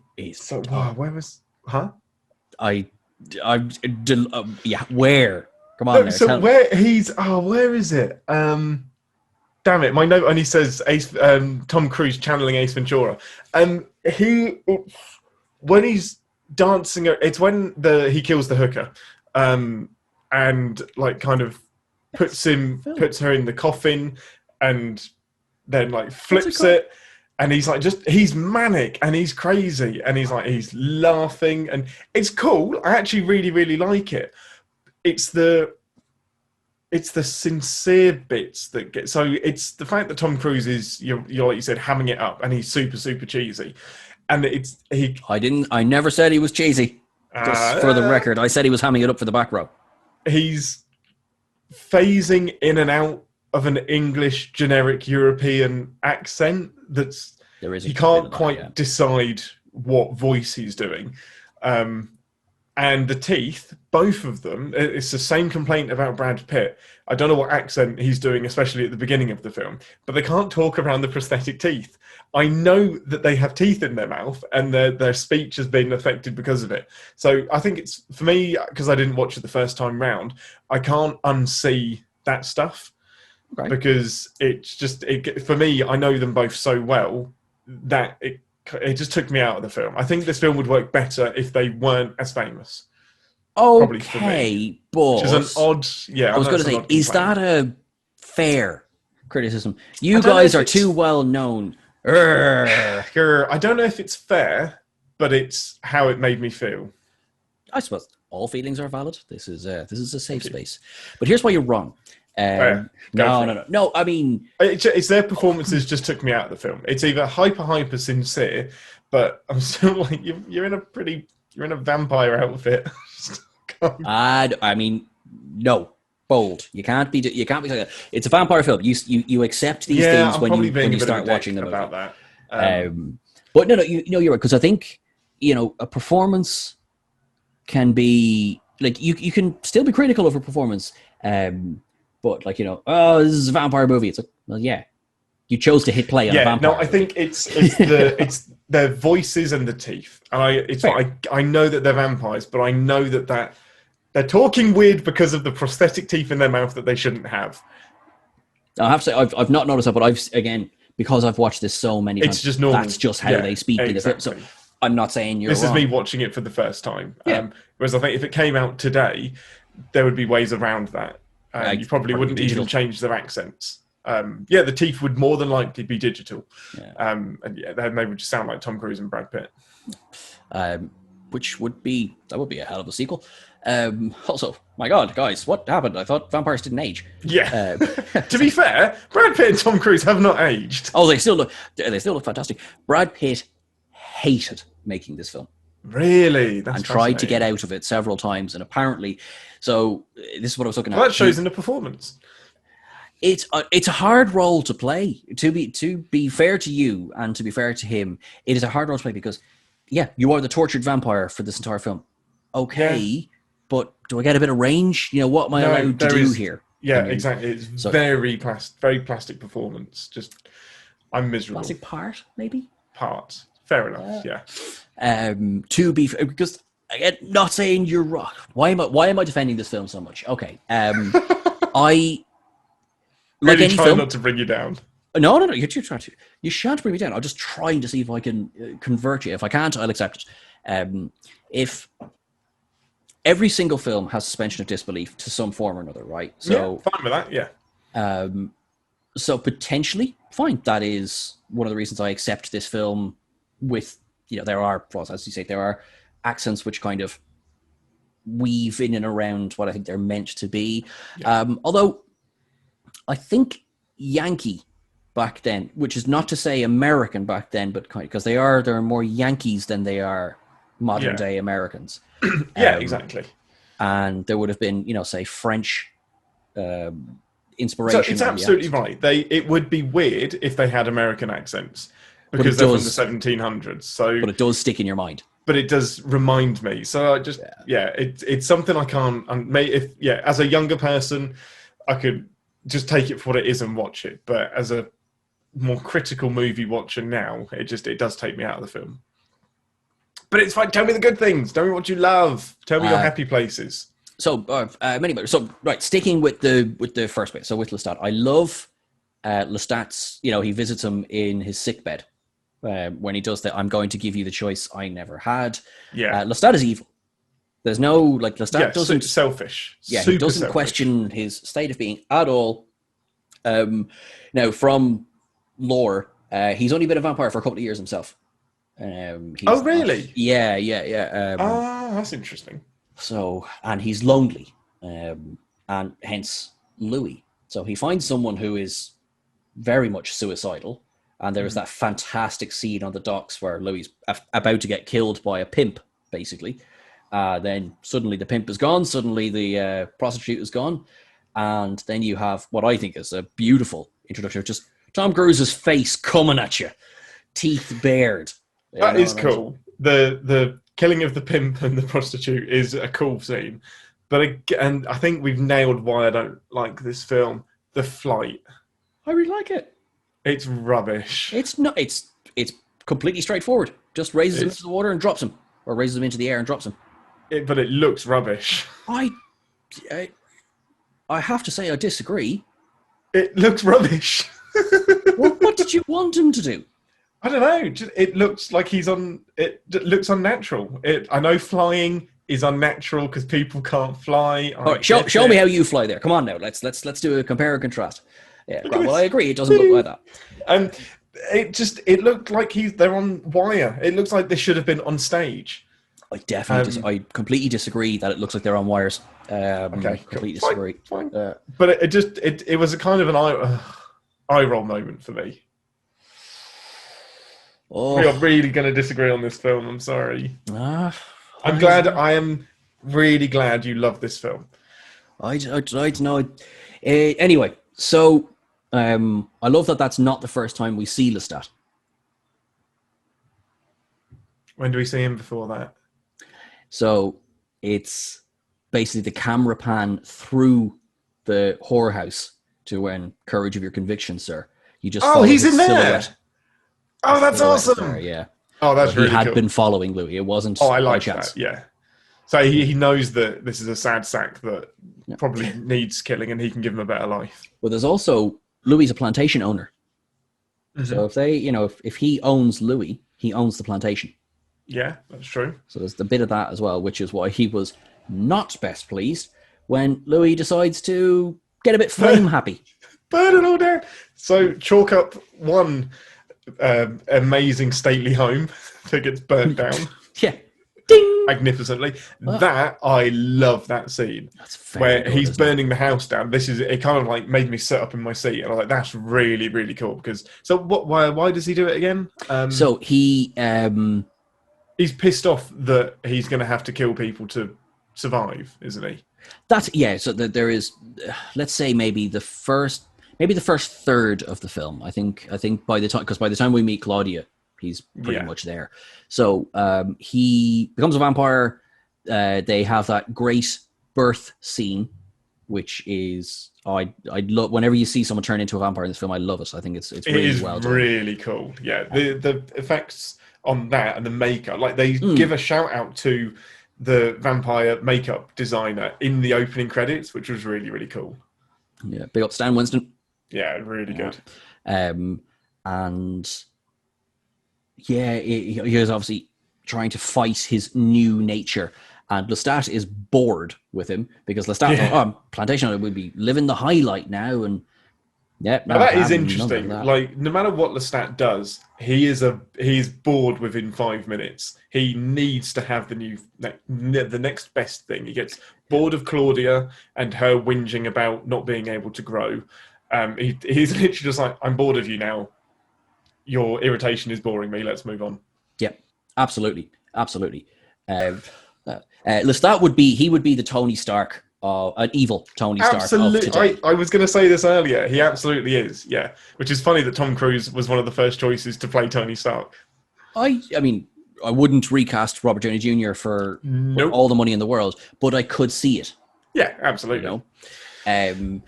was... Huh? Where? Come on, no, so where he's... Oh, where is it? Damn it, my note only says Tom Cruise channeling Ace Ventura. When he's dancing... It's when he kills the hooker. And, like, kind of puts her in the coffin and then, like, flips it. And he's like, he's manic and he's crazy and he's laughing and it's cool. I actually really, really like it. It's the sincere bits that get, so it's the fact that Tom Cruise is, you're like you said, hamming it up and he's super, super cheesy. And I never said he was cheesy. Just for the record, I said he was hamming it up for the back row. He's phasing in and out of an English generic European accent he can't quite decide what voice he's doing. And the teeth, both of them, it's the same complaint about Brad Pitt. I don't know what accent he's doing, especially at the beginning of the film, but they can't talk around the prosthetic teeth. I know that they have teeth in their mouth and their speech has been affected because of it. So I think it's, for me, because I didn't watch it the first time round, I can't unsee that stuff. Okay. Because it's just, for me, I know them both so well that it just took me out of the film. I think this film would work better if they weren't as famous. Okay, but... Which is an odd... Yeah, I was going to say, is that a fair criticism? You guys are too well known. I don't know if it's fair, but it's how it made me feel. I suppose all feelings are valid. This is a safe space. But here's why you're wrong. No. I mean, it's their performances just took me out of the film. It's either hyper sincere, but I'm still like, you're in a vampire outfit. I mean, no, bold. You can't be like that. It's a vampire film. You accept these things when you start watching them about that. But no, you're right, because I think a performance can be like you can still be critical of a performance. But like, this is a vampire movie. It's like, well, yeah, you chose to hit play on a vampire. No, I think it's their voices and the teeth. And I know that they're vampires, but I know that they're talking weird because of the prosthetic teeth in their mouth that they shouldn't have. I have to say, I've not noticed that, but because I've watched this so many times, it's just normal. That's just how they speak in the film. So I'm not saying you're This is wrong. me watching it for the first time. Yeah. Whereas I think if it came out today, there would be ways around that. You probably wouldn't digital. even change their accents. Yeah, the teeth would more than likely be digital. Yeah. And yeah, then they would just sound like Tom Cruise and Brad Pitt. Which would be a hell of a sequel. Also, my God, guys, what happened? I thought vampires didn't age. Yeah. To be fair, Brad Pitt and Tom Cruise have not aged. Oh, they still look fantastic. Brad Pitt hated making this film. Really? That's and tried to get out of it several times, and apparently, so this is what I was looking at. Well, that shows in the performance. It's a hard role to play. To be fair to you and to be fair to him, it is a hard role to play because, yeah, you are the tortured vampire for this entire film. Okay, but do I get a bit of range? You know, what am I allowed to do here? Yeah, exactly. It's very plastic performance. Just, I'm miserable. Plastic part, maybe? Part. Fair enough, yeah. To be fair, because again, not saying you're wrong. Why am I defending this film so much? Okay, I like really any try film. Not to bring you down. No. You're trying to. You shan't bring me down. I'm just trying to see if I can convert you. If I can't, I'll accept it. If every single film has suspension of disbelief to some form or another, right? So yeah, fine with that. Yeah. So potentially, fine. That is one of the reasons I accept this film. With, you know, there are, as you say, there are accents which kind of weave in and around what I think they're meant to be. Yeah. Although I think Yankee back then, which is not to say American back then, but kind of, because there are more Yankees than they are modern day Americans. Yeah, exactly. And there would have been, you know, say French inspiration. So it's absolutely right. It would be weird if they had American accents. Because they're from the 1700s, so but it does stick in your mind. But it does remind me. So I just, it's something I can't. As a younger person, I could just take it for what it is and watch it. But as a more critical movie watcher now, it does take me out of the film. But it's fine. Tell me the good things. Tell me what you love. Tell me your happy places. So right, sticking with the first bit. So with Lestat, I love Lestat's. You know, he visits him in his sickbed. When he does that, I'm going to give you the choice I never had. Yeah, Lestat is evil. There's no Lestat doesn't selfish. Yeah, he doesn't question his state of being at all. Now from lore, he's only been a vampire for a couple of years himself. Oh really? Yeah. That's interesting. So, and he's lonely, and hence Louis. So he finds someone who is very much suicidal. And there's that fantastic scene on the docks where Louis about to get killed by a pimp, basically. Then suddenly the pimp is gone. Suddenly the prostitute is gone. And then you have what I think is a beautiful introduction of just Tom Cruise's face coming at you, teeth bared. That is cool. The killing of the pimp and the prostitute is a cool scene. And I think we've nailed why I don't like this film. The flight. I really like it. It's rubbish. It's not. It's completely straightforward. Just raises him into the water and drops him, or raises him into the air and drops him. But it looks rubbish. I have to say I disagree. It looks rubbish. Well, what did you want him to do? I don't know. It looks like he's on. It looks unnatural. I know flying is unnatural because people can't fly. All right, show me how you fly there. Come on now. Let's do a compare and contrast. Yeah, well, I agree. It doesn't look like that. And it looked like they're on wire. It looks like they should have been on stage. I definitely, I completely disagree that it looks like they're on wires. Okay, completely disagree. Fine. But it was a kind of an eye roll moment for me. We are really going to disagree on this film. I'm sorry. I am really glad you love this film. I don't know. Anyway, so I love that that's not the first time we see Lestat. When do we see him before that? So it's basically the camera pan through the whorehouse to when Courage of Your Convictions, sir. You just he's in silhouette. There. Oh, that's awesome. There, yeah. Oh, that's really cool. He had been following Louis. It wasn't. I like that. Yeah. So he knows that this is a sad sack that probably needs killing, and he can give him a better life. Well, there's also Louis a plantation owner. Mm-hmm. So if they, if he owns Louis, he owns the plantation. Yeah, that's true. So there's a bit of that as well, which is why he was not best pleased when Louis decides to get a bit flame happy. Burn it all down. So chalk up one amazing stately home that gets burnt down Yeah. Ding! magnificently. Well, That I love that scene that's very where good, he's isn't it? burning the house down. This is it. Kind of like made me sit up in my seat, and I was like, "That's really, really cool." Because so what? Why does he do it again? So he, He's pissed off that he's going to have to kill people to survive, isn't he? that's yeah. So there is, let's say maybe the first third of the film. I think by the time we meet Claudia, he's pretty Yeah. much there. So he becomes a vampire. They have that great birth scene, which is I love. Whenever you see someone turn into a vampire in this film, I love it. I think it's It really is well done. really cool. Yeah, the effects on that and the makeup, like they give a shout out to the vampire makeup designer in the opening credits, which was really, really cool. Yeah, big up Stan Winston. Yeah, really good. And yeah, he was obviously trying to fight his new nature. And Lestat is bored with him because Lestat thought, Plantation would be living the highlight now. And yeah, Now that is interesting. Like, no matter what Lestat does, he's bored within 5 minutes. He needs to have the next best thing. He gets bored of Claudia and her whinging about not being able to grow. He's literally just like, I'm bored of you now. Your irritation is boring me. Let's move on. Yeah, absolutely. Lestat would be the Tony Stark, an evil Tony Stark of today. I was going to say this earlier. He absolutely is. Yeah, which is funny that Tom Cruise was one of the first choices to play Tony Stark. I mean, I wouldn't recast Robert Downey Jr. for all the money in the world, but I could see it. Yeah, absolutely. You know?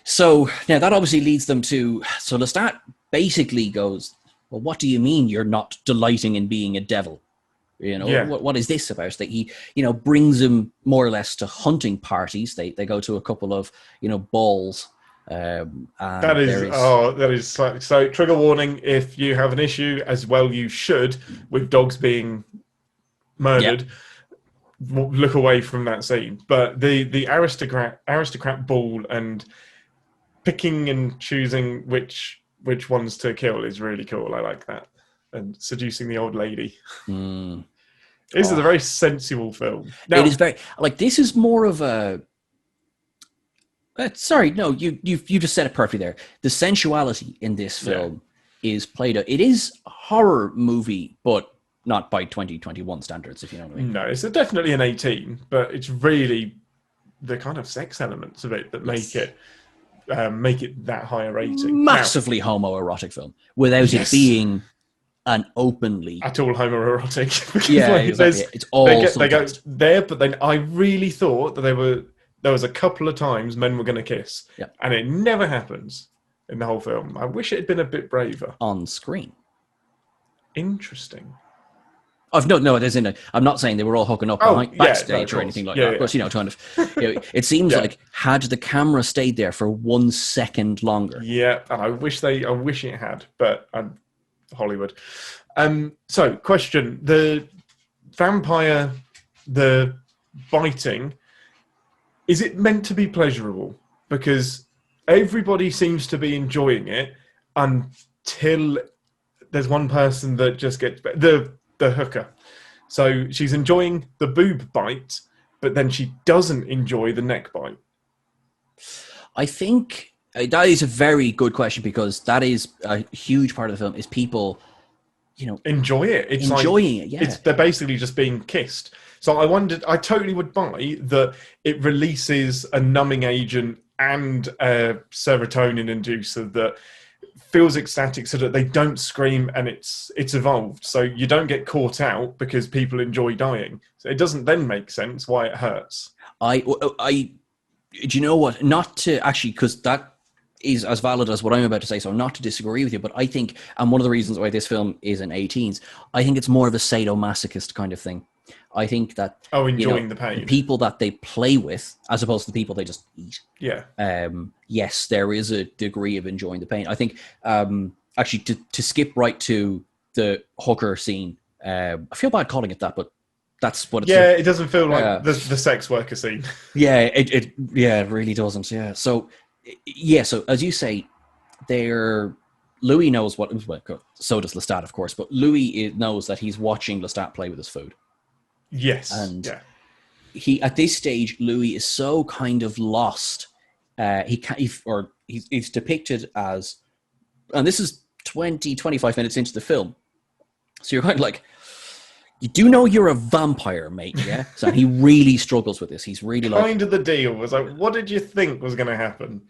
So now that obviously leads them to. So Lestat basically goes, well, what do you mean you're not delighting in being a devil? You know, what is this about? That he, brings him more or less to hunting parties. They go to a couple of, balls. That is so. Trigger warning: if you have an issue, as well you should, with dogs being murdered, look away from that scene. But the aristocrat ball and picking and choosing which ones to kill is really cool. I like that. And seducing the old lady. This is a very sensual film. Now, it is very this is more of a. Sorry, no, you just said it perfectly there. The sensuality in this film is played out. It is a horror movie, but not by 2021 standards, if you know what I mean. No, it's definitely an 18, but it's really the kind of sex elements of it that make it that higher rating. Massively homoerotic film without it being an openly at all homoerotic. Exactly. It's all they go there, but then I really thought that there was a couple of times men were going to kiss, and it never happens in the whole film. I wish it had been a bit braver on screen. Interesting. I'm not saying they were all hooking up backstage or anything like that. But kind of, it seems like had the camera stayed there for 1 second longer. Yeah, and I wish it had, but Hollywood. So, question: the vampire, the biting, is it meant to be pleasurable? Because everybody seems to be enjoying it until there's one person that just gets the hooker. So she's enjoying the boob bite, but then she doesn't enjoy the neck bite. I think that is a very good question because that is a huge part of the film is people, enjoy it. It's enjoying it. Yeah, they're basically just being kissed. So I totally would buy that it releases a numbing agent and a serotonin inducer that feels ecstatic so that they don't scream, and it's evolved. So you don't get caught out because people enjoy dying. So it doesn't then make sense why it hurts. Do you know what? Not to actually, because that is as valid as what I'm about to say, so not to disagree with you, but I think, and one of the reasons why this film is an 18s, I think it's more of a sadomasochist kind of thing. I think that enjoying the pain, the people that they play with, as opposed to the people they just eat. Yeah. Yes, there is a degree of enjoying the pain. I think actually to skip right to the hooker scene, I feel bad calling it that, but that's what it's. Yeah, it doesn't feel like the sex worker scene. Yeah, it really doesn't. Yeah. So as you say, Louis knows what. Well, so does Lestat, of course, but Louis knows that he's watching Lestat play with his food. Yes. And yeah. he, at this stage, Louis is so kind of lost. He's depicted as, and this is 25 minutes into the film. So you're kind of like, you do know you're a vampire, mate, yeah? So he really struggles with this. He's really kind of the deal was like, what did you think was going to happen?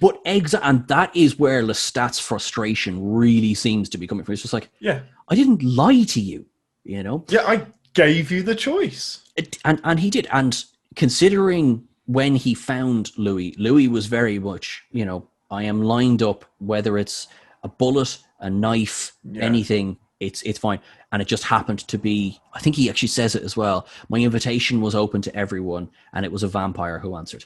But and that is where Lestat's frustration really seems to be coming from. It's just like, yeah, I didn't lie to you, you know? Yeah, I gave you the choice. And he did. And considering when he found Louis was very much, you know, I am lined up, whether it's a bullet, a knife, anything, it's fine. And it just happened to be, I think he actually says it as well, my invitation was open to everyone, and it was a vampire who answered.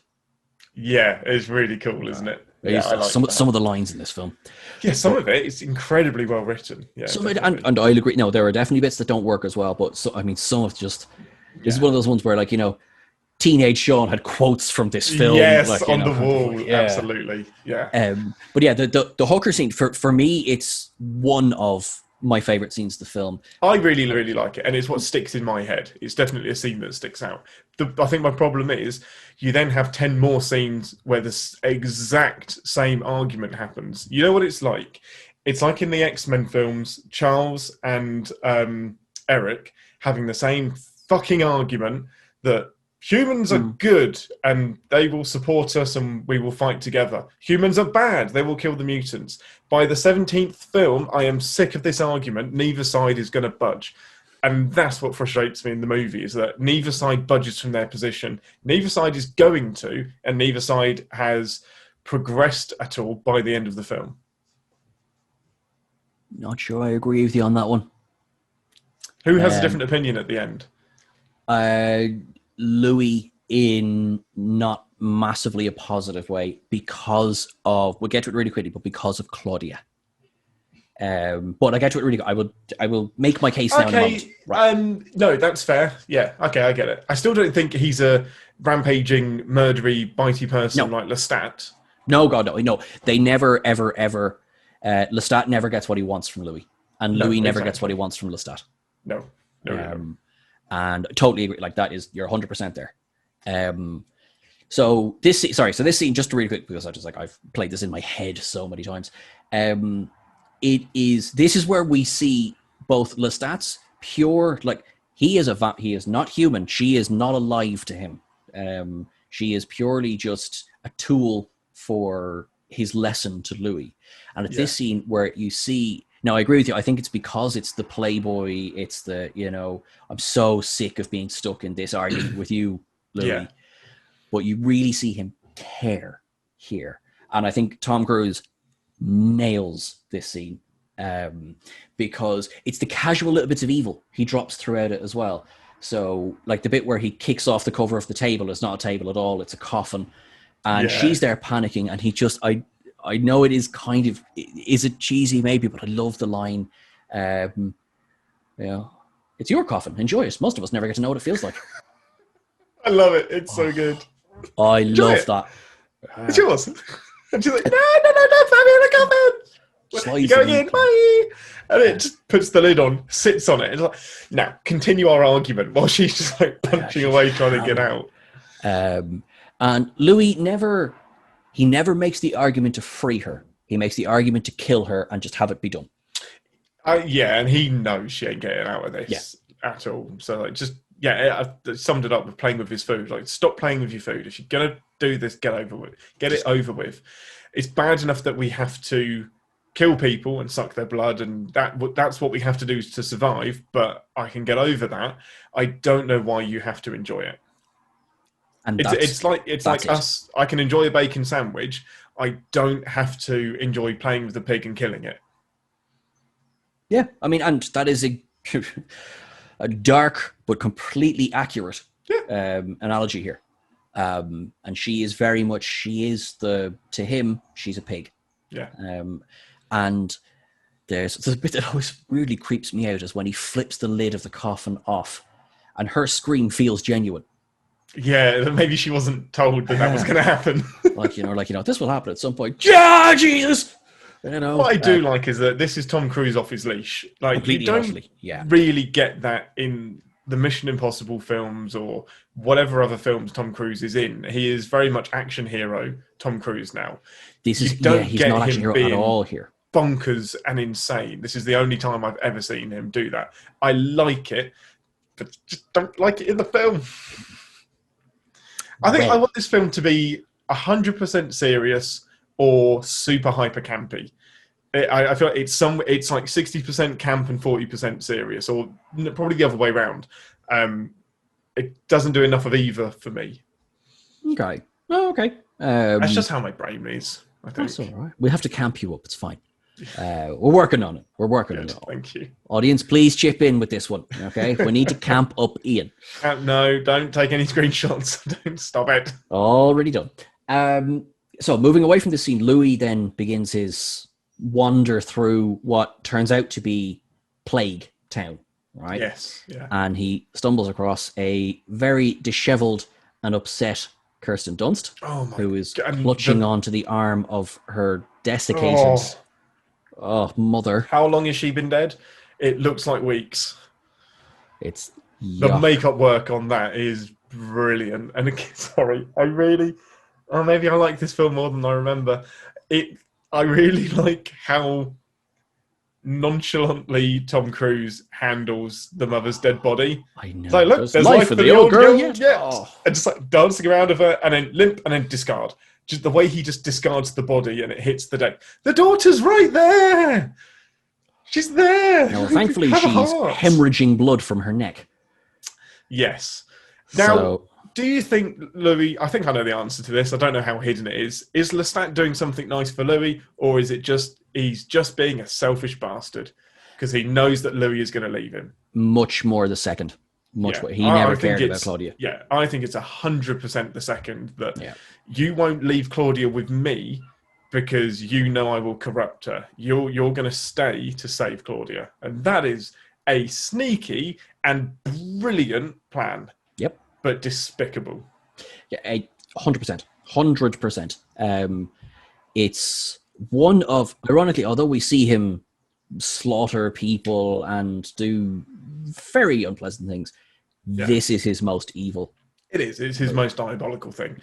Yeah, it's really cool, isn't it? Yeah, I like some of the lines in this film. Yeah, some of it is incredibly well written. Yeah, and I'll agree. No, there are definitely bits that don't work as well, but some of just, this is one of those ones where, like, you know, teenage Sean had quotes from this film. Yes, like, on the wall. Yeah. Absolutely. Yeah. But yeah, the hooker scene, for me, it's one of my favorite scenes of the film. I really, really like it, and it's what sticks in my head. It's definitely a scene that sticks out. I think my problem is you then have 10 more scenes where the exact same argument happens. You know what it's like? It's like in the X-Men films, Charles and Eric having the same fucking argument that humans are good and they will support us and we will fight together. Humans are bad. They will kill the mutants. By the 17th film, I am sick of this argument. Neither side is going to budge. And that's what frustrates me in the movie, is that neither side budges from their position. Neither side is going to, and neither side has progressed at all by the end of the film. Not sure I agree with you on that one. Who has a different opinion at the end? Louis, in not massively a positive way, because of, we'll get to it really quickly, but because of Claudia. But I get to it really. I will make my case now. Okay. No, that's fair. Yeah. Okay, I get it. I still don't think he's a rampaging, murdery, bitey person like Lestat. No, God, no. They never, ever, ever. Lestat never gets what he wants from Louis, and Louis never gets what he wants from Lestat. No. And I totally agree. Like, that is, you're 100% there. So this scene, just really quick, because I've played this in my head so many times. This is where we see both Lestat's pure, like, he is not human. She is not alive to him. She is purely just a tool for his lesson to Louis. And at this scene where you see, now I agree with you, I think it's because it's the playboy, it's the, you know, I'm so sick of being stuck in this argument with you, Louis. Yeah. But you really see him care here. And I think Tom Cruise nails this scene, because it's the casual little bits of evil he drops throughout it as well. So, like, the bit where he kicks off the cover of the table is not a table at all, it's a coffin. And she's there panicking, and he just, I know it is kind of, is it cheesy maybe, but I love the line, you know, it's your coffin, enjoy it. Most of us never get to know what it feels like. I love it. It's so good. I love that. It's yours. And she's like, no, I'm in a coffin. You're going in, bye. And it just puts the lid on, sits on it. It's like, now, continue our argument, while she's just like punching away trying to get out. And Louis never makes the argument to free her. He makes the argument to kill her and just have it be done. And he knows she ain't getting out of this at all. So, like, just, I summed it up with playing with his food. Like, stop playing with your food. If you're going to do this, get it over with. It's bad enough that we have to kill people and suck their blood, and that's what we have to do to survive, but I can get over that. I don't know why you have to enjoy it. And it's like us. I can enjoy a bacon sandwich. I don't have to enjoy playing with the pig and killing it. Yeah, I mean, and that is a dark but completely accurate analogy here. And she is very much, to him, she's a pig. Yeah. And there's a bit that always weirdly creeps me out is when he flips the lid of the coffin off, and her scream feels genuine. Yeah, maybe she wasn't told that was going to happen. This will happen at some point. Yeah, Jesus. What I do like is that this is Tom Cruise off his leash. Like, completely, you don't utterly, yeah. really get that in the Mission Impossible films or whatever other films Tom Cruise is in. He is very much action hero Tom Cruise now. He's not action hero at all here. Bonkers and insane. This is the only time I've ever seen him do that. I like it, but just don't like it in the film. I think I want this film to be 100% serious or super hyper campy. I feel like it's like 60% camp and 40% serious, or probably the other way around. It doesn't do enough of either for me. Okay. Oh, okay. That's just how my brain is, I think. That's all right. We have to camp you up. It's fine. We're working on it. We're working on it. Thank you. Audience, please chip in with this one, okay? We need to camp up Ian. No, don't take any screenshots. Don't stop it. Already done. So moving away from the scene, Louis then begins his wander through what turns out to be Plague Town, right? Yes, yeah. And he stumbles across a very disheveled and upset Kirsten Dunst, who is clutching onto the arm of her desiccated mother. How long has she been dead? It looks like weeks. It's the makeup work on that is brilliant. And again, sorry, maybe I like this film more than I remember. I really like how nonchalantly Tom Cruise handles the mother's dead body. I know. It's like, look, there's life for the old girl yet. Oh. And just like dancing around of her and then limp and then discard. Just the way he just discards the body and it hits the deck. The daughter's right there. She's there. Now, thankfully, she's hemorrhaging blood from her neck. Yes. Now, do you think Louis... I think I know the answer to this. I don't know how hidden it is. Is Lestat doing something nice for Louis, or is it just he's just being a selfish bastard because he knows that Louis is going to leave him? Much more the second. Much more. He never cared about Claudia. Yeah, I think it's 100% the second that you won't leave Claudia with me because you know I will corrupt her. You're going to stay to save Claudia. And that is a sneaky and brilliant plan. Yep. But despicable. Yeah, 100%. 100%. It's one of... Ironically, although we see him slaughter people and do very unpleasant things, this is his most evil. It is. It's his most diabolical thing.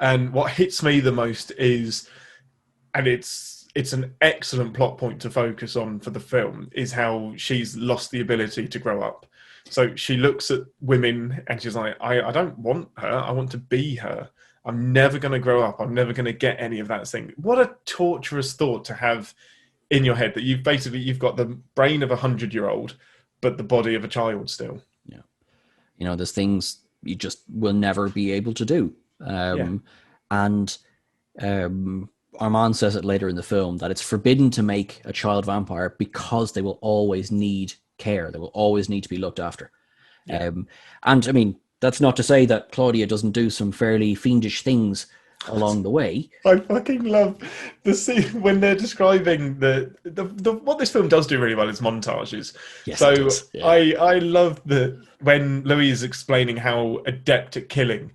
And what hits me the most is... And it's an excellent plot point to focus on for the film, is how she's lost the ability to grow up. So she looks at women and she's like, I don't want her. I want to be her. I'm never going to grow up. I'm never going to get any of that thing. What a torturous thought to have in your head, that you've got the brain of a 100-year-old, but the body of a child still. Yeah. You know, there's things you just will never be able to do. And Armand says it later in the film that it's forbidden to make a child vampire because they will always need care. They will always need to be looked after. And I mean, that's not to say that Claudia doesn't do some fairly fiendish things along the way. I fucking love the scene when they're describing the what this film does do really well is montages. Yes, so it does. Yeah. I love when Louis is explaining how adept at killing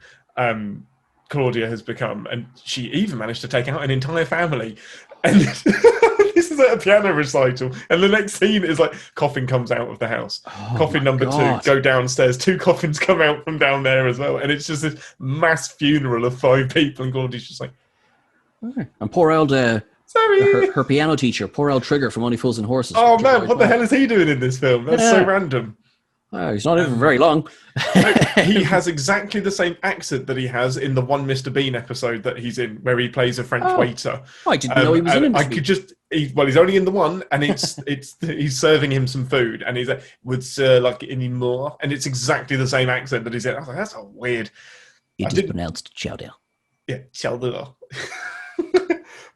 Claudia has become, and she even managed to take out an entire family. And this is at a piano recital, and the next scene is like coffin comes out of the house. Coffin number 2, go downstairs. 2 coffins come out from down there as well, and it's just this mass funeral of 5 people, and Claudia's just like, okay. And poor old her piano teacher, poor old Trigger from Only Fools and Horses. Oh man, what the hell is he doing in this film? That's so random. Oh, he's not even very long. He has exactly the same accent that he has in the one Mr. Bean episode that he's in, where he plays a French waiter. I didn't know he was in it. I could just... he's only in the one, and he's serving him some food, and he's like, would Sir like any more? And it's exactly the same accent that he's in. I was like, that's a weird... It is pronounced Chowder. Yeah, Chowder.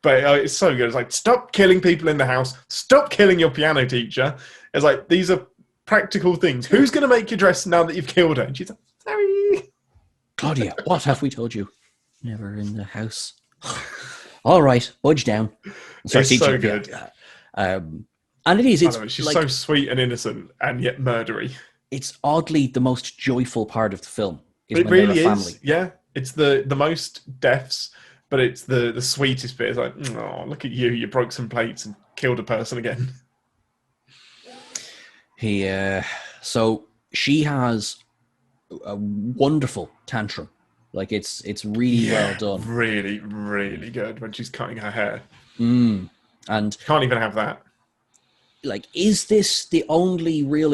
But it's so good. It's like, stop killing people in the house. Stop killing your piano teacher. It's like, these are practical things. Who's going to make your dress now that you've killed her? And she's like, sorry. Claudia, what have we told you? Never in the house. All right, budge down. It's so good. And And it is. I It's don't know, she's like, so sweet and innocent and yet murdery. it's oddly the most joyful part of the film is It when they're a really family. is. Yeah, it's the most deaths, but it's the sweetest bit. It's like, oh, look at you! You broke some plates and killed a person again. He so she has a wonderful tantrum. Like it's really well Yeah, done. really, really good when she's cutting her hair. And Can't even have that. like, is this the only real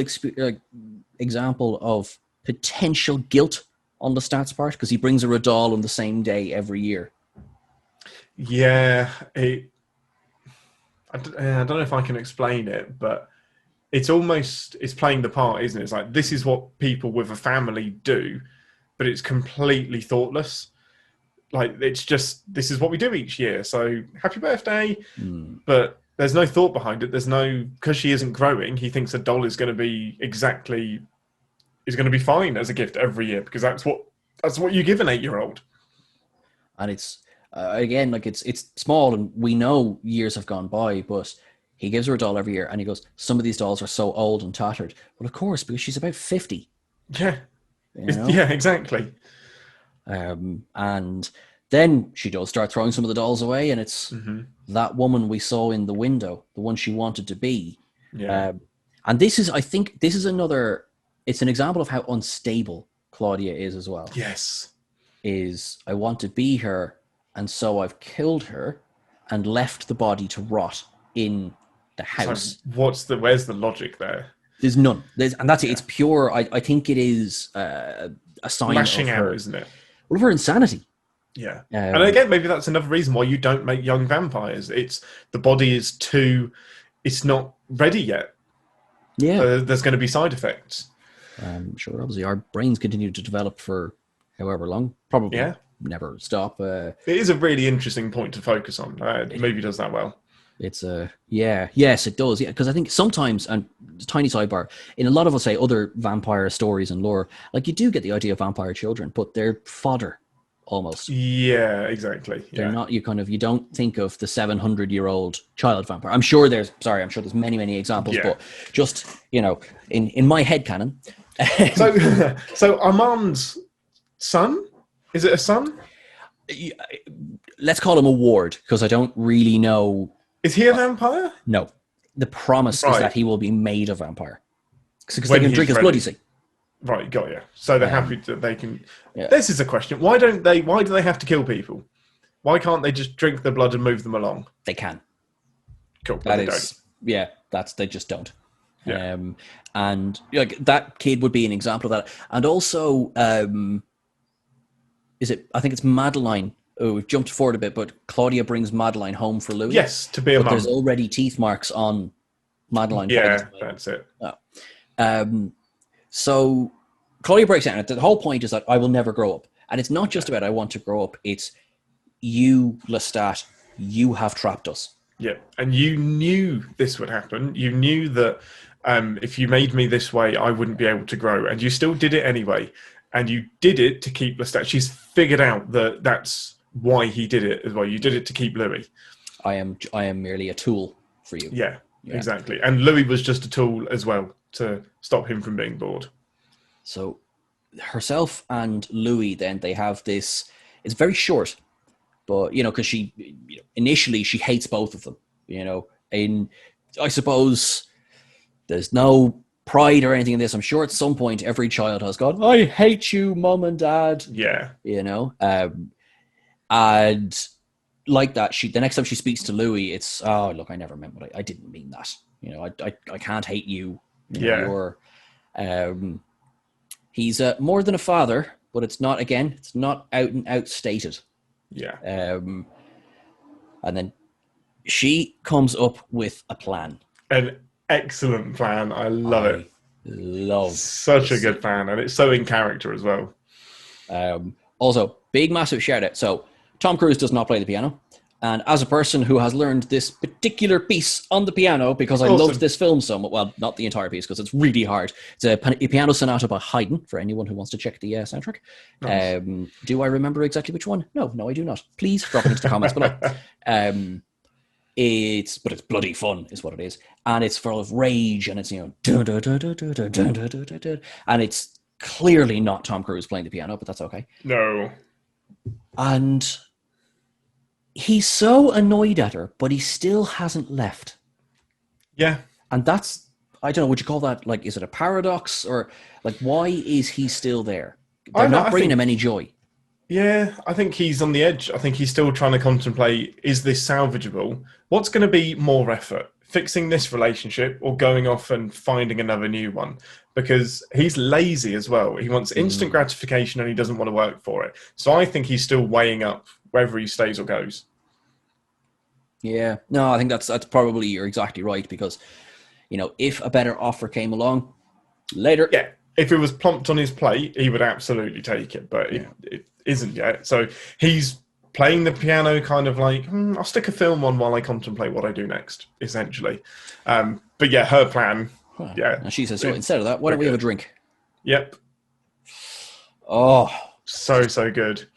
example of potential guilt on Lestat's part? Because he brings her a doll on the same day every year. Yeah, I don't know if I can explain it, but it's playing the part, isn't it? It's like this is what people with a family do, but it's completely thoughtless. Like it's just this is what we do each year. So happy birthday, but there's no thought behind it. There's no because she isn't growing. He thinks a doll is going to be fine as a gift every year because that's what you give an 8-year-old. And it's again, like, it's small, and we know years have gone by, but he gives her a doll every year, and he goes, some of these dolls are so old and tattered. Well, of course, because she's about 50. Yeah, You know? yeah, exactly. And then she does start throwing some of the dolls away, and it's that woman we saw in the window, the one she wanted to be. Yeah, And this is, I think, this is another. It's an example of how unstable Claudia is as well. yes. Is I want to be her, and so I've killed her and left the body to rot in the house. So where's the logic there? There's none. And that's it. It's pure. I think it is a sign Lashing of out, her, isn't it? well, of her insanity. Yeah. And again, maybe that's another reason why you don't make young vampires. It's the body is it's not ready yet. Yeah. There's going to be side effects. Sure. Obviously, our brains continue to develop for however long. Probably never stop. It is a really interesting point to focus on. The movie does that well. It's yes, it does. Yeah, because I think sometimes, and tiny sidebar, in a lot of, let's say, other vampire stories and lore, like, you do get the idea of vampire children, but they're fodder almost. Yeah, exactly. They're not. You don't think of the 700-year-old child vampire. I'm sure there's many examples, but just, in my head canon. So Armand's son, is it a son? Let's call him a ward, because I don't really know. Is he a vampire? No. The promise is that he will be made a vampire. Because they When can he's drink his ready. blood, you see. Right, got you. So they're happy that they can. Yeah. This is a question. Why do they have to kill people? Why can't they just drink their blood and move them along? They can. Cool. But they don't. Yeah, they just don't. Yeah. And like, that kid would be an example of that. And also, I think it's Madeline. Oh, we've jumped forward a bit, but Claudia brings Madeline home for Louis. Yes, to be a mum. There's already teeth marks on Madeline. Yeah, that's it. Oh. So Claudia breaks down. The whole point is that I will never grow up. And it's not just about I want to grow up. It's you, Lestat, you have trapped us. Yeah, and you knew this would happen. You knew that if you made me this way, I wouldn't be able to grow. And you still did it anyway. And you did it to keep Lestat. She's figured out that that's why he did it as well. You did it to keep Louis. I am merely a tool for you. Yeah, exactly. And Louis was just a tool as well to stop him from being bored. So herself and Louis, then they have this. It's very short, but because she initially she hates both of them. And I suppose there's no pride or anything in this. I'm sure at some point every child has gone, I hate you, mom and dad. Yeah. And like that, the next time she speaks to Louis, it's, oh, look, I never meant what I didn't mean that. I can't hate you. You're, he's more than a father, but it's not out and out stated. Yeah. And then she comes up with a plan. An excellent plan. I love it. Such a good plan, and it's so in character as well. Also, big massive shout out. So Tom Cruise does not play the piano, and as a person who has learned this particular piece on the piano because I loved this film so much, well, not the entire piece because it's really hard. It's a piano sonata by Haydn for anyone who wants to check the soundtrack. Nice. Do I remember exactly which one? No, I do not. Please drop it into the comments below. But it's bloody fun, is what it is, and it's full of rage, and it's dun, dun, dun, dun, dun, dun, dun, dun, dun, dun, dun. And it's clearly not Tom Cruise playing the piano, but that's okay. No. And he's so annoyed at her, but he still hasn't left. Yeah. And that's, I don't know, would you call that, like, is it a paradox? Or, like, why is he still there? They're not bringing him any joy. Yeah, I think he's on the edge. I think he's still trying to contemplate, is this salvageable? What's going to be more effort? Fixing this relationship or going off and finding another new one? Because he's lazy as well. He wants instant gratification and he doesn't want to work for it. So I think he's still weighing up whether he stays or goes. Yeah. No, I think that's probably, you're exactly right, because, if a better offer came along later. Yeah. If it was plumped on his plate, he would absolutely take it, but it isn't yet. So he's playing the piano kind of like, I'll stick a film on while I contemplate what I do next, essentially. But yeah, her plan, yeah. And she says, so instead of that, why don't we have a drink? Yep. Oh. So good.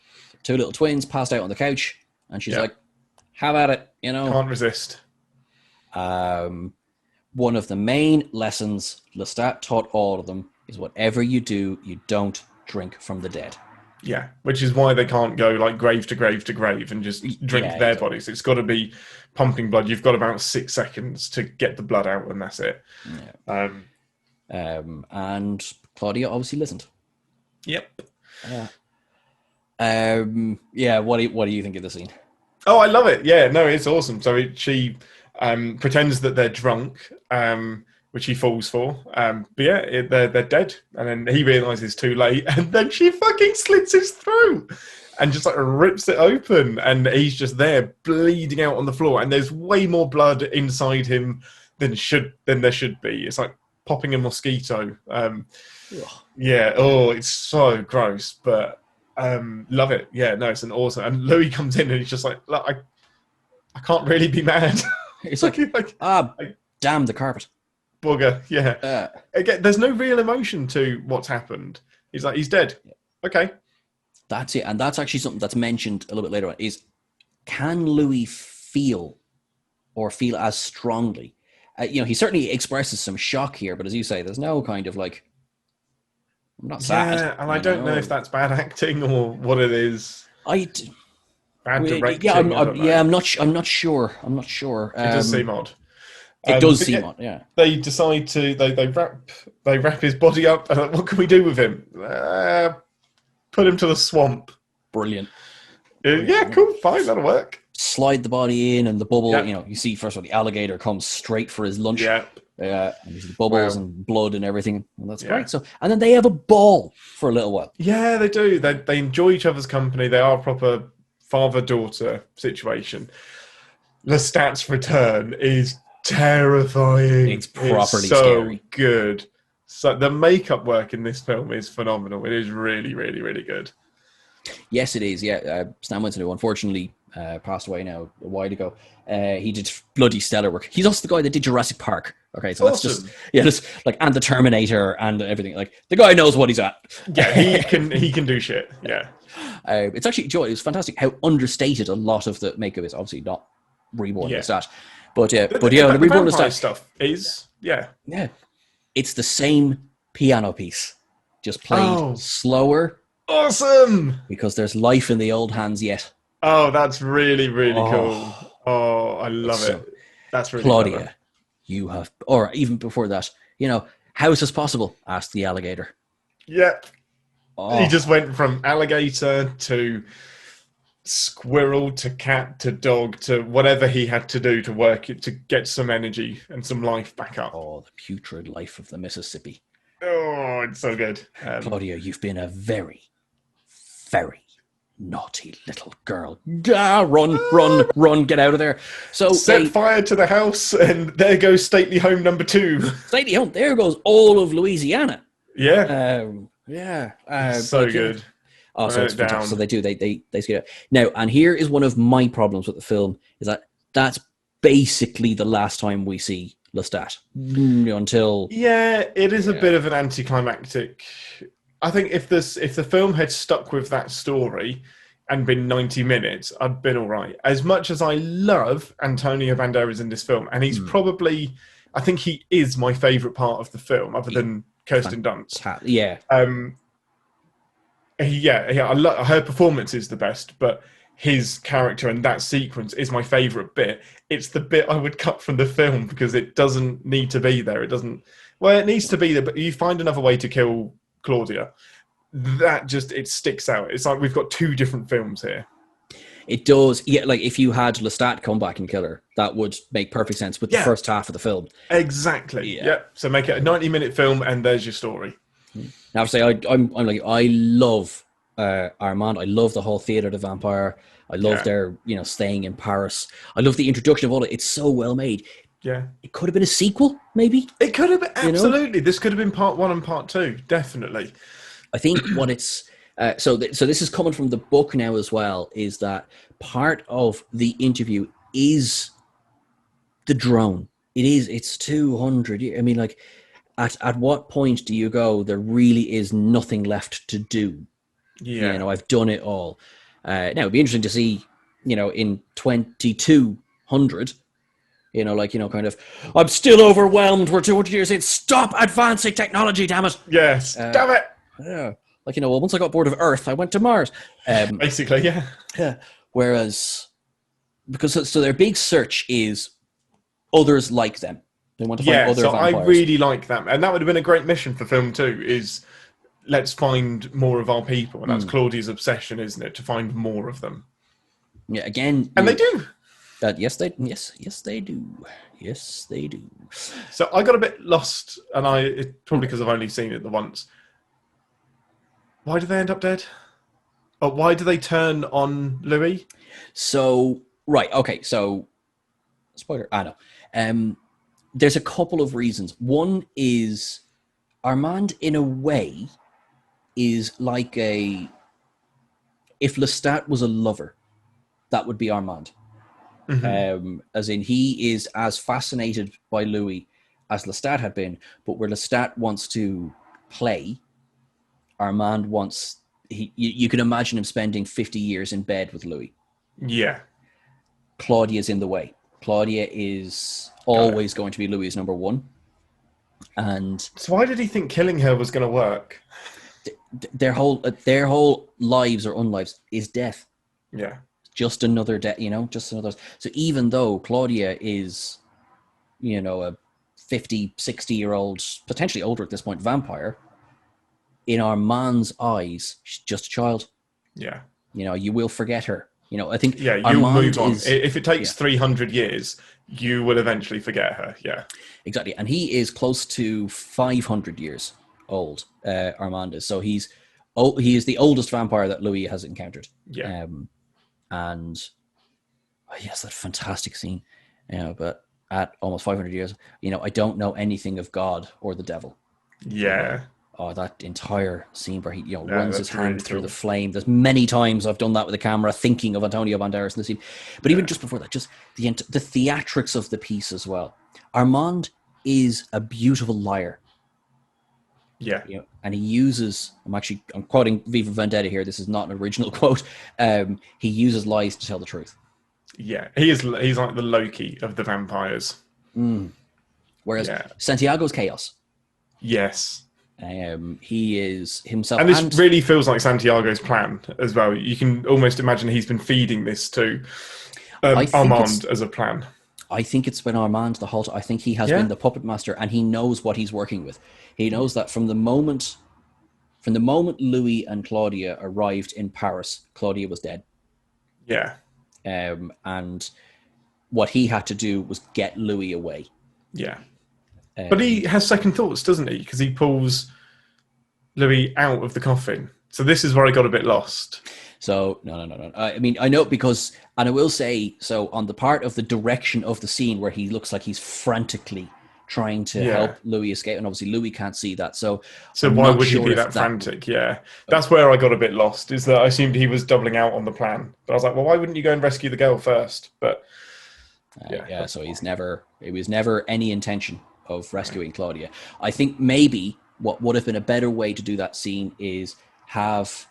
Two little twins passed out on the couch, and she's like, have at it, Can't resist. One of the main lessons Lestat taught all of them is whatever you do, you don't drink from the dead. Yeah, which is why they can't go like grave to grave to grave and just drink their bodies. It's got to be pumping blood. You've got about 6 seconds to get the blood out, and that's it. Yeah. And Claudia obviously listened. Yep. Yeah. What do you think of the scene? Oh, I love it. Yeah, no, it's awesome. So she pretends that they're drunk, which he falls for. But yeah, they're dead. And then he realizes too late. And then she fucking slits his throat and just like rips it open. And he's just there bleeding out on the floor. And there's way more blood inside him than there should be. It's like popping a mosquito. Yeah. Oh, it's so gross. But love it. Yeah, no, it's an awesome. And Louis comes in and he's just like, look, I can't really be mad. It's like damn the carpet. Bugger, yeah. Again, there's no real emotion to what's happened. He's like, he's dead. Yeah. Okay. That's it. And that's actually something that's mentioned a little bit later on, is can Louis feel as strongly? He certainly expresses some shock here, but as you say, there's no kind of like, I'm not sad. Yeah, and I don't know if that's bad acting or what it is. Bad directing. I'm not sure. It does seem odd. It does seem odd. Yeah. They decide to they wrap his body up. And what can we do with him? Put him to the swamp. Brilliant. Yeah, cool. Fine, that'll work. Slide the body in, and the bubble. Yep. You see first of all the alligator comes straight for his lunch. Yeah. And there's the bubbles and blood and everything. And that's great. So, and then they have a ball for a little while. Yeah, they do. They enjoy each other's company. They are a proper father-daughter situation. Lestat's return is terrifying. It's properly so scary. Good. So the makeup work in this film is phenomenal. It is really, really, really good. Yes, it is. Yeah, Stan Winston, who unfortunately passed away now a while ago. He did bloody stellar work. He's also the guy that did Jurassic Park. Okay, so awesome. That's just like, and the Terminator and everything. Like, the guy knows what he's at. Yeah, he can do shit. Yeah. It's actually, Joy, it's fantastic how understated a lot of the makeup is. Obviously not Reborn Lestat. But the Reborn Lestat stuff is, yeah. It's the same piano piece, just played slower. Awesome! Because there's life in the old hands yet. Oh, that's really, really cool. Oh, I love it. That's really Claudia, clever. You have, or even before that, how is this possible? Asked the alligator. Yeah. He just went from alligator to squirrel to cat to dog to whatever he had to do to work it to get some energy and some life back up. Oh, the putrid life of the Mississippi. Oh, it's so good. Claudia, you've been a very, very naughty little girl. Run, get out of there. So set fire to the house, and there goes Stately Home number 2. Stately Home, there goes all of Louisiana. Yeah. So good. Oh, so it's fantastic. So they do. They skip it. Now, and here is one of my problems with the film, is that that's basically the last time we see Lestat until. Yeah, it is a bit of an anticlimactic. I think if the film had stuck with that story, and been 90 minutes, I'd been all right. As much as I love Antonio Banderas in this film, and he's probably, I think he is my favourite part of the film, other than Kirsten Dunst. Yeah. Her performance is the best, but his character and that sequence is my favourite bit. It's the bit I would cut from the film because it doesn't need to be there. It doesn't. Well, it needs to be there, but you find another way to kill Claudia. That just, it sticks out. It's like we've got two different films here. It does. Yeah, like if you had Lestat come back and kill her, that would make perfect sense with the first half of the film. Exactly. Yeah. So make it a 90-minute film, and there's your story. Now, I say I'm like, I love Armand. I love the whole Theatre de Vampire. I love their staying in Paris. I love the introduction of all it. It's so well made. Yeah. It could have been a sequel, maybe. It could have been, absolutely. This could have been part 1 and part 2, definitely. I think what it's so this is coming from the book now as well, is that part of the interview is the drone. It's 200. I mean, like, at what point do you go, there really is nothing left to do? Yeah. I've done it all. Now it'd be interesting to see, in 2200, kind of, I'm still overwhelmed. We're 200 years in. Stop advancing technology, damn it. Yes, damn it. Yeah. Like, well, once I got bored of Earth, I went to Mars. Basically, yeah. Yeah. Whereas, because their big search is others like them. They want to find other vampires. I really like that. And that would have been a great mission for film 2, is let's find more of our people. And that's Claudia's obsession, isn't it? To find more of them. Yeah, again. And they do. Yes, they do. Yes, they do. So I got a bit lost, and it's probably because I've only seen it the once. Why do they end up dead? Or why do they turn on Louis? So, right, okay, so, spoiler, I know. There's a couple of reasons. One is Armand, in a way, is like if Lestat was a lover, that would be Armand. Mm-hmm. As in, he is as fascinated by Louis as Lestat had been, but where Lestat wants to play, Armand wants... You can imagine him spending 50 years in bed with Louis. Yeah. Claudia's in the way. Claudia is always going to be Louis' number one. And so why did he think killing her was going to work? Their whole lives or unlives is death. Yeah. Just another death, just another. So even though Claudia is, a 50, 60-year-old, potentially older at this point, vampire, in Armand's eyes, she's just a child. Yeah. You will forget her. I think you'll move on. If it takes 300 years, you will eventually forget her. Yeah. Exactly. And he is close to 500 years old, Armand is. So he is the oldest vampire that Louis has encountered. Yeah. And yes, that fantastic scene. But at almost 500 years, I don't know anything of God or the devil. Yeah. Oh, that entire scene where he runs his hand through the flame. There's many times I've done that with the camera, thinking of Antonio Banderas in the scene. But even just before that, just the theatrics of the piece as well. Armand is a beautiful liar. Yeah. And he uses, I'm quoting Viva Vendetta here. This is not an original quote. He uses lies to tell the truth. Yeah. He's like the Loki of the vampires. Whereas Santiago's chaos. Yes. He is himself. And this really feels like Santiago's plan as well. You can almost imagine he's been feeding this to Armand as a plan. I think it's been Armand the whole time. I think he has been the puppet master, and he knows what he's working with. He knows that from the moment Louis and Claudia arrived in Paris, Claudia was dead. Yeah. And what he had to do was get Louis away. Yeah. But he has second thoughts, doesn't he? Because he pulls Louis out of the coffin. So this is where I got a bit lost. So, no. I mean, I know because, and I will say, so on the part of the direction of the scene where he looks like he's frantically trying to help Louis escape, and obviously Louis can't see that. So why would he be that frantic? Yeah. That's where I got a bit lost, is that I assumed he was doubling out on the plan. But I was like, well, why wouldn't you go and rescue the girl first? But so it was never any intention of rescuing Claudia. I think maybe what would have been a better way to do that scene is have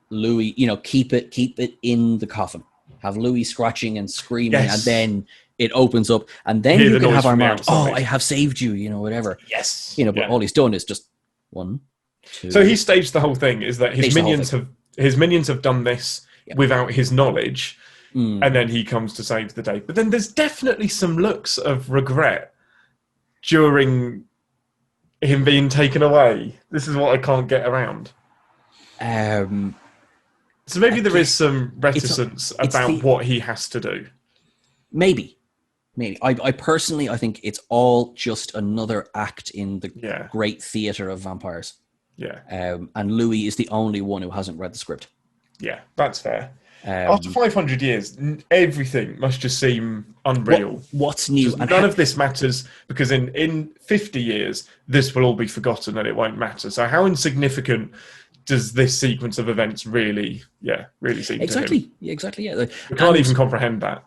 Louis, keep it in the coffin. Have Louis scratching and screaming, Yes. and then it opens up, and then Hear you the can noise have from the Armand. Oh, outside. I have saved you, whatever. Yes. But Yeah. all he's done is just 1, 2. So he staged the whole thing. Is that his minions have done this without his knowledge, and then he comes to save the day. But then there's definitely some looks of regret during him being taken away. This is what I can't get around. So maybe there is some reticence about what he has to do. Maybe. I personally, I think it's all just another act in the great theatre of vampires. Yeah. And Louis is the only one who hasn't read the script. Yeah, that's fair. After 500 years, everything must just seem unreal. What's new? And none of this matters, because in 50 years, this will all be forgotten and it won't matter. So how insignificant does this sequence of events really seem to him? Exactly, yeah. We can't even comprehend that.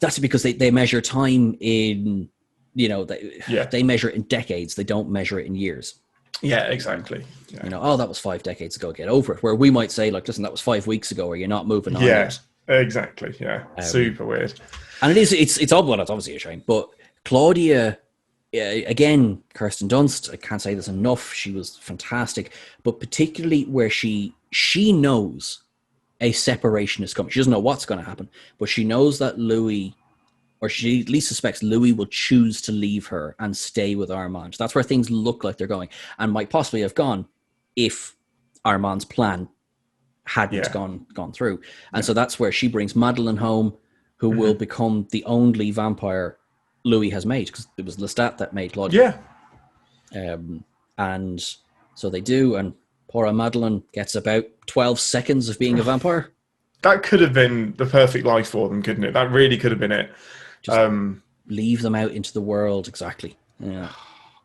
That's because they measure time in, they measure it in decades. They don't measure it in years. Yeah, exactly. Yeah. That was 5 decades ago. Get over it. Where we might say, like, listen, that was 5 weeks ago, or you're not moving on yet. Exactly. Yeah, super weird. And it's odd. Well, it's obviously a shame. But Claudia, again, Kirsten Dunst. I can't say this enough. She was fantastic. But particularly where she knows a separation is coming. She doesn't know what's going to happen, but she knows that Louis, or she at least suspects Louis, will choose to leave her and stay with Armand. That's where things look like they're going, and might possibly have gone if Armand's plan hadn't gone through. And so that's where she brings Madeline home, who will become the only vampire Louis has made, because it was Lestat that made Claudia. Yeah. And so they do, and poor Madeline gets about 12 seconds of being a vampire. That could have been the perfect life for them, couldn't it? That really could have been it. Just leave them out into the world. Exactly. Yeah.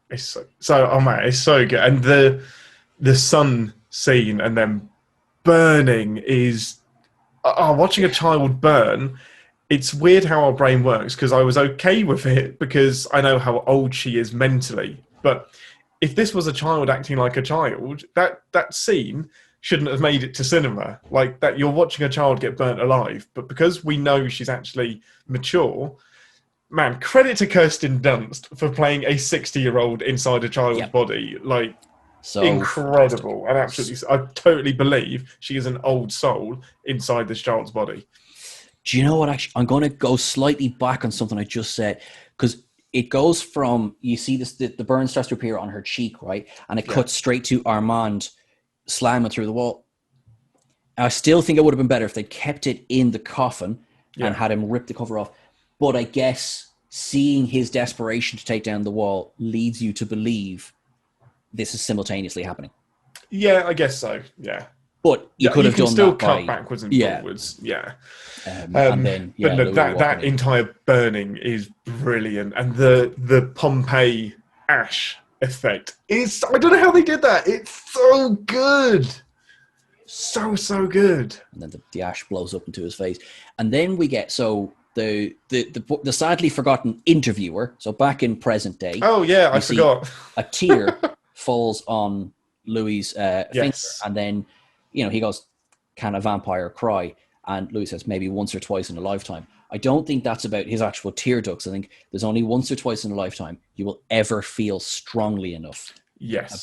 It's oh man, it's so good. And the sun scene and then burning is watching a child burn. It's weird how our brain works, because I was okay with it because I know how old she is mentally. But if this was a child acting like a child, that scene shouldn't have made it to cinema. Like that, you're watching a child get burnt alive. But because we know she's actually mature, man, credit to Kirsten Dunst for playing a 60-year-old inside a child's body. Like, so incredible. And absolutely, I totally believe she is an old soul inside this child's body. Do you know what? Actually, I'm going to go slightly back on something I just said, because it goes from, you see this, the burn starts to appear on her cheek, right? And it cuts straight to Armand slamming through the wall. I still think it would have been better if they kept it in the coffin and had him rip the cover off. But I guess seeing his desperation to take down the wall leads you to believe this is simultaneously happening. Yeah, I guess so. Yeah. But you could have done still that cut backwards and forwards. Yeah. And then, but no, that entire burning is brilliant, and the Pompeii ash effect is, I don't know how they did that. It's so good, so good. And then the ash blows up into his face, and then we get the sadly forgotten interviewer. So back in present day. Oh yeah, I forgot. A tear falls on Louis' finger, and then he goes, "Can a vampire cry?" And Louis says, "Maybe once or twice in a lifetime." I don't think that's about his actual tear ducts. I think there's only once or twice in a lifetime you will ever feel strongly enough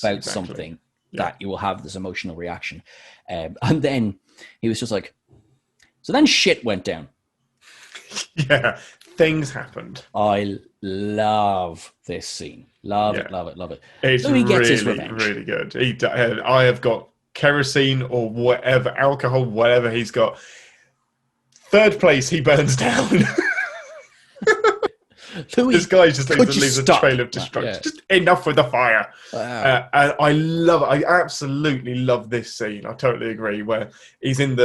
about something that you will have this emotional reaction. And then he was just like, so then shit went down. Yeah, things happened. I love this scene. Love it. It's so he gets his revenge. Really good. I have got kerosene or whatever, alcohol, whatever he's got. Third place, he burns down. Louis, this guy just leaves a trail of destruction. Yeah. Just enough with the fire. Wow. And I love it. I absolutely love this scene. I totally agree. Where he's in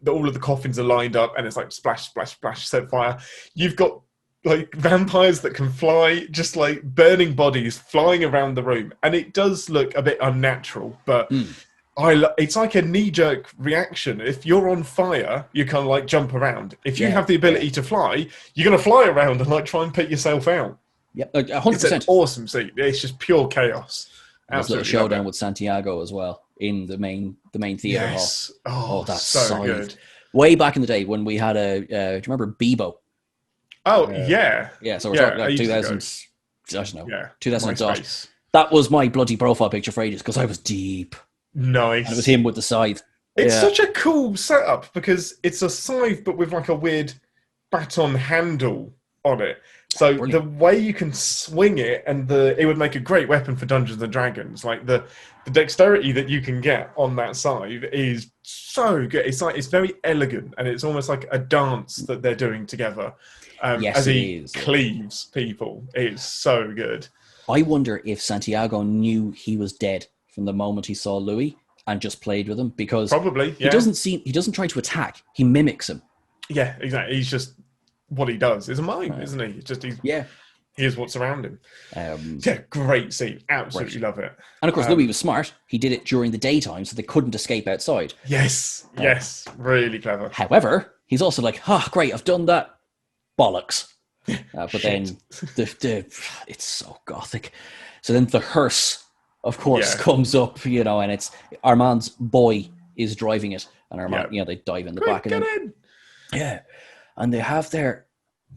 all of the coffins are lined up, and it's like splash, splash, splash, set fire. You've got like vampires that can fly, just like burning bodies flying around the room, and it does look a bit unnatural, but. It's like a knee-jerk reaction. If you're on fire, you kind of like jump around. If you have the ability to fly, you're going to fly around and like try and put yourself out. Yep, 100%. It's an awesome scene. It's just pure chaos. There's a little showdown with Santiago as well. in the main theater hall. Yes. Oh, Oh, that so scythe. good. Way back in the day when we had do you remember Bebo? Oh, yeah. Yeah, so we're talking Yeah, like ages ago. 2000, I don't know, Yeah. 2000 dot. MySpace. That was my bloody profile picture for ages because I was deep. And it was Nice. him with the scythe. It's Yeah. such a cool setup because it's a scythe, but with like a weird baton handle on it. So the Brilliant. way you can swing it, and it would make a great weapon for Dungeons and Dragons. Like the dexterity that you can get on that scythe is so good. It's very elegant, and it's almost like a dance that they're doing together. Yes, As it he is. cleaves people, it's so good. I wonder if Santiago knew he was dead from the moment he saw Louis and just played with him because Probably, yeah. he doesn't try to attack. He mimics him. Yeah, exactly. He's just what he does. Is a mime, isn't he? It's just Yeah. here's what's around him. Um, Yeah, great scene. Absolutely love it. and of course, Louis was smart. He did it during the daytime so they couldn't escape outside. Yes, yes, really clever. However, he's also like, great, I've done that. Bollocks. But then it's so gothic. So then the hearse, of course, comes up, and it's Armand's boy is driving it, and Armand, they dive in the back of it. Yeah, and they have their.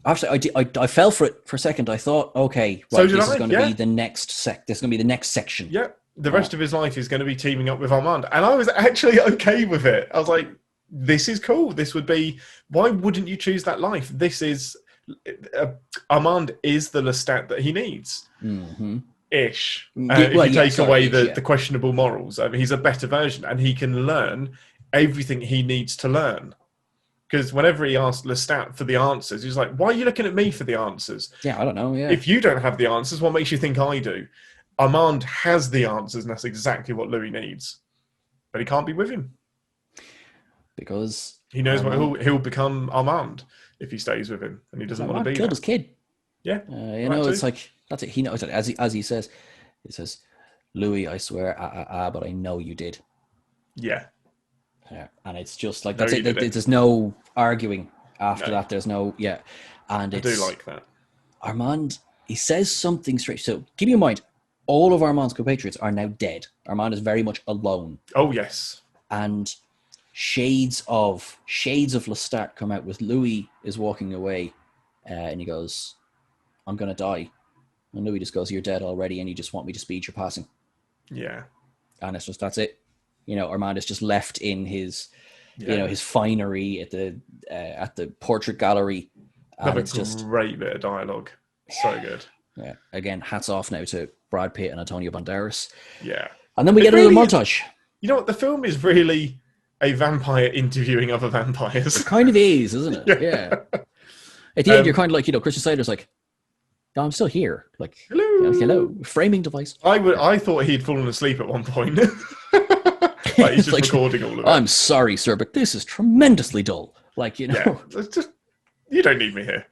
Actually, I fell for it for a second. I thought, okay, right, this is going to be the next This is going to be the next section. Yeah, the rest of his life is going to be teaming up with Armand, and I was actually okay with it. I was like, this is cool. This would be. Why wouldn't you choose that life? This is. Armand is the Lestat that he needs. Mm-hmm. Ish. If you take away the questionable morals, I mean, he's a better version, and he can learn everything he needs to learn. Because whenever he asked Lestat for the answers, he's like, "Why are you looking at me for the answers? Yeah, I don't know. Yeah, if you don't have the answers, what makes you think I do?" Armand has the answers, and that's exactly what Louis needs, but he can't be with him because he knows what he'll become Armand if he stays with him, and he doesn't want to be. Killed his kid. Yeah, it's like that's it. He knows it as he says. He says, "Louis, I swear, but I know you did." Yeah. Yeah, and it's just like that's it. There's no arguing after that. There's no and I do like that. Armand, he says something straight. So keep in mind, all of Armand's compatriots are now dead. Armand is very much alone. Oh yes, and shades of Lestat come out with Louis is walking away, and he goes, "I'm gonna die," and Louis just goes, "You're dead already, and you just want me to speed your passing." Yeah, and it's just that's it. Armand is just left in his, his finery at the portrait gallery. And it's just great bit of dialogue. So good. Yeah. Again, hats off now to Brad Pitt and Antonio Banderas. Yeah. And then we get another montage. You know what? The film is really a vampire interviewing other vampires. It kind of is, isn't it? Yeah. At the end, you're kind of like, Christian Slater's like, "No, I'm still here." Like, hello. Framing device. I thought he'd fallen asleep at one point. Like he's just recording all of it. "I'm sorry, sir, but this is tremendously dull." Like, it's just, you don't need me here.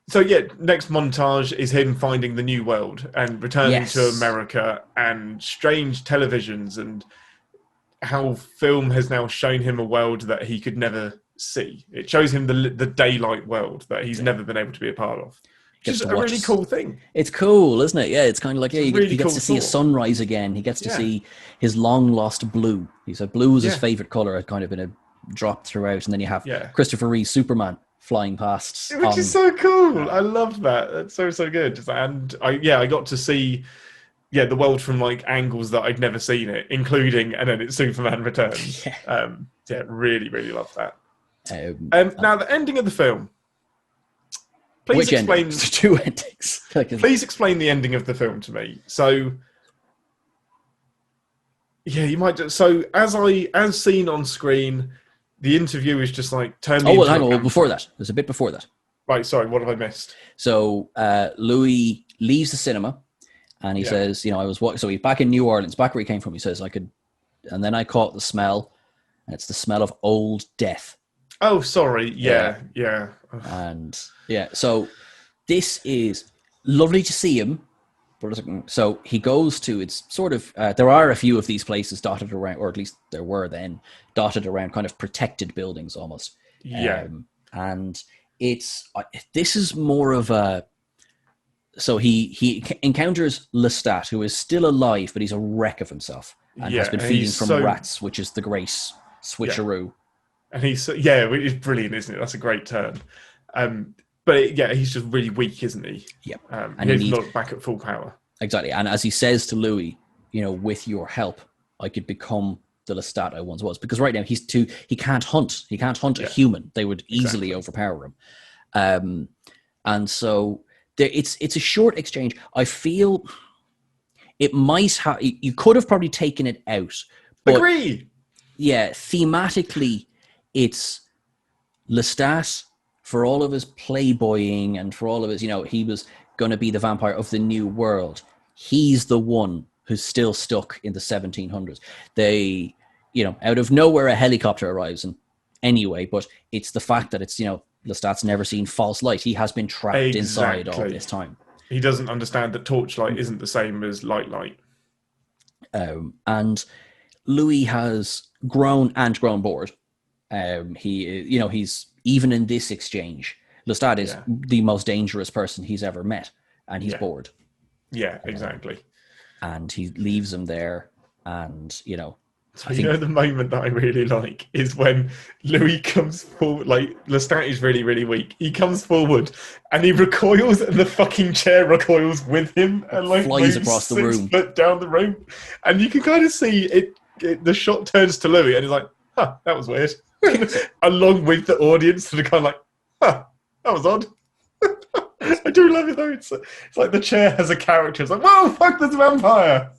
So next montage is him finding the new world and returning to America and strange televisions and how film has now shown him a world that he could never see. It shows him the daylight world that he's never been able to be a part of. Which is a really cool thing. It's cool, isn't it? Yeah, it's kind of like he gets to see a sunrise again. He gets to see his long lost blue. He said blue was his favorite color. It kind of been a drop throughout, and then you have Christopher Reeve Superman flying past, which is so cool. I loved that. That's so good. And I got to see the world from like angles that I'd never seen it, including and then it's Superman Returns. Really, really love that. Now the ending of the film. Please explain. There's two endings. Please explain the ending of the film to me. So, you might. So, as seen on screen, the interview is just like turn me. Hang on. Before that, there's a bit before that. Right. Sorry. What have I missed? So, Louis leaves the cinema, and he says, I was so he's back in New Orleans, back where he came from. He says, and then I caught the smell, and it's the smell of old death. Oh, sorry. Yeah. And so this is lovely to see him. So he goes to, it's sort of, there are a few of these places dotted around, or at least there were then, dotted around kind of protected buildings almost. Yeah. And this is more of a, so he encounters Lestat, who is still alive, but he's a wreck of himself. and has been and feeding he's from so rats, which is the great switcheroo. and he's so, yeah, which is brilliant, isn't it? That's a great turn. But yeah, he's just really weak, isn't he? Yep. And he He's needs not back at full power. exactly. And as he says to Louis, with your help, I could become the Lestat I once was. Because right now he can't hunt. He can't hunt a human. They would easily overpower him. And so it's a short exchange. I feel it might have. You could have probably taken it out. But Agree. yeah, thematically, it's Lestat, for all of his playboying and for all of his, he was going to be the vampire of the new world. He's the one who's still stuck in the 1700s. They, out of nowhere, a helicopter arrives. And anyway, but it's the fact that it's, Lestat's never seen false light. He has been trapped inside all this time. He doesn't understand that torchlight isn't the same as light. And Louis has grown bored. He's even in this exchange. Lestat is the most dangerous person he's ever met, and he's bored. Yeah, exactly. And he leaves him there, and the moment that I really like is when Louis comes forward. Like, Lestat is really, really weak. He comes forward and he recoils, and the fucking chair recoils with him and flies across the room, 6 foot down the room, and you can kind of see it. The shot turns to Louis, and he's like, "Huh, that was weird." Along with the audience, that are kind of like, "Huh, that was odd." I do love it though. It's like the chair has a character. It's like, "Whoa, fuck this vampire!"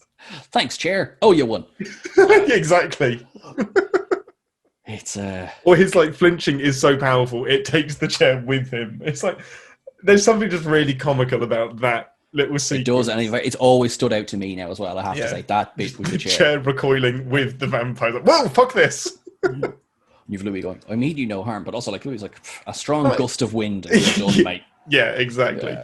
Thanks, chair. Oh, you won. Exactly. It's or his flinching is so powerful it takes the chair with him. It's like there's something just really comical about that little sequence. It does, and it's always stood out to me now as well. I have to say that bit with the chair recoiling with the vampire. Like, whoa, fuck this! You've Louis going, I mean you no harm, but also Louis like a strong gust of wind. And you're done, mate. Yeah, exactly.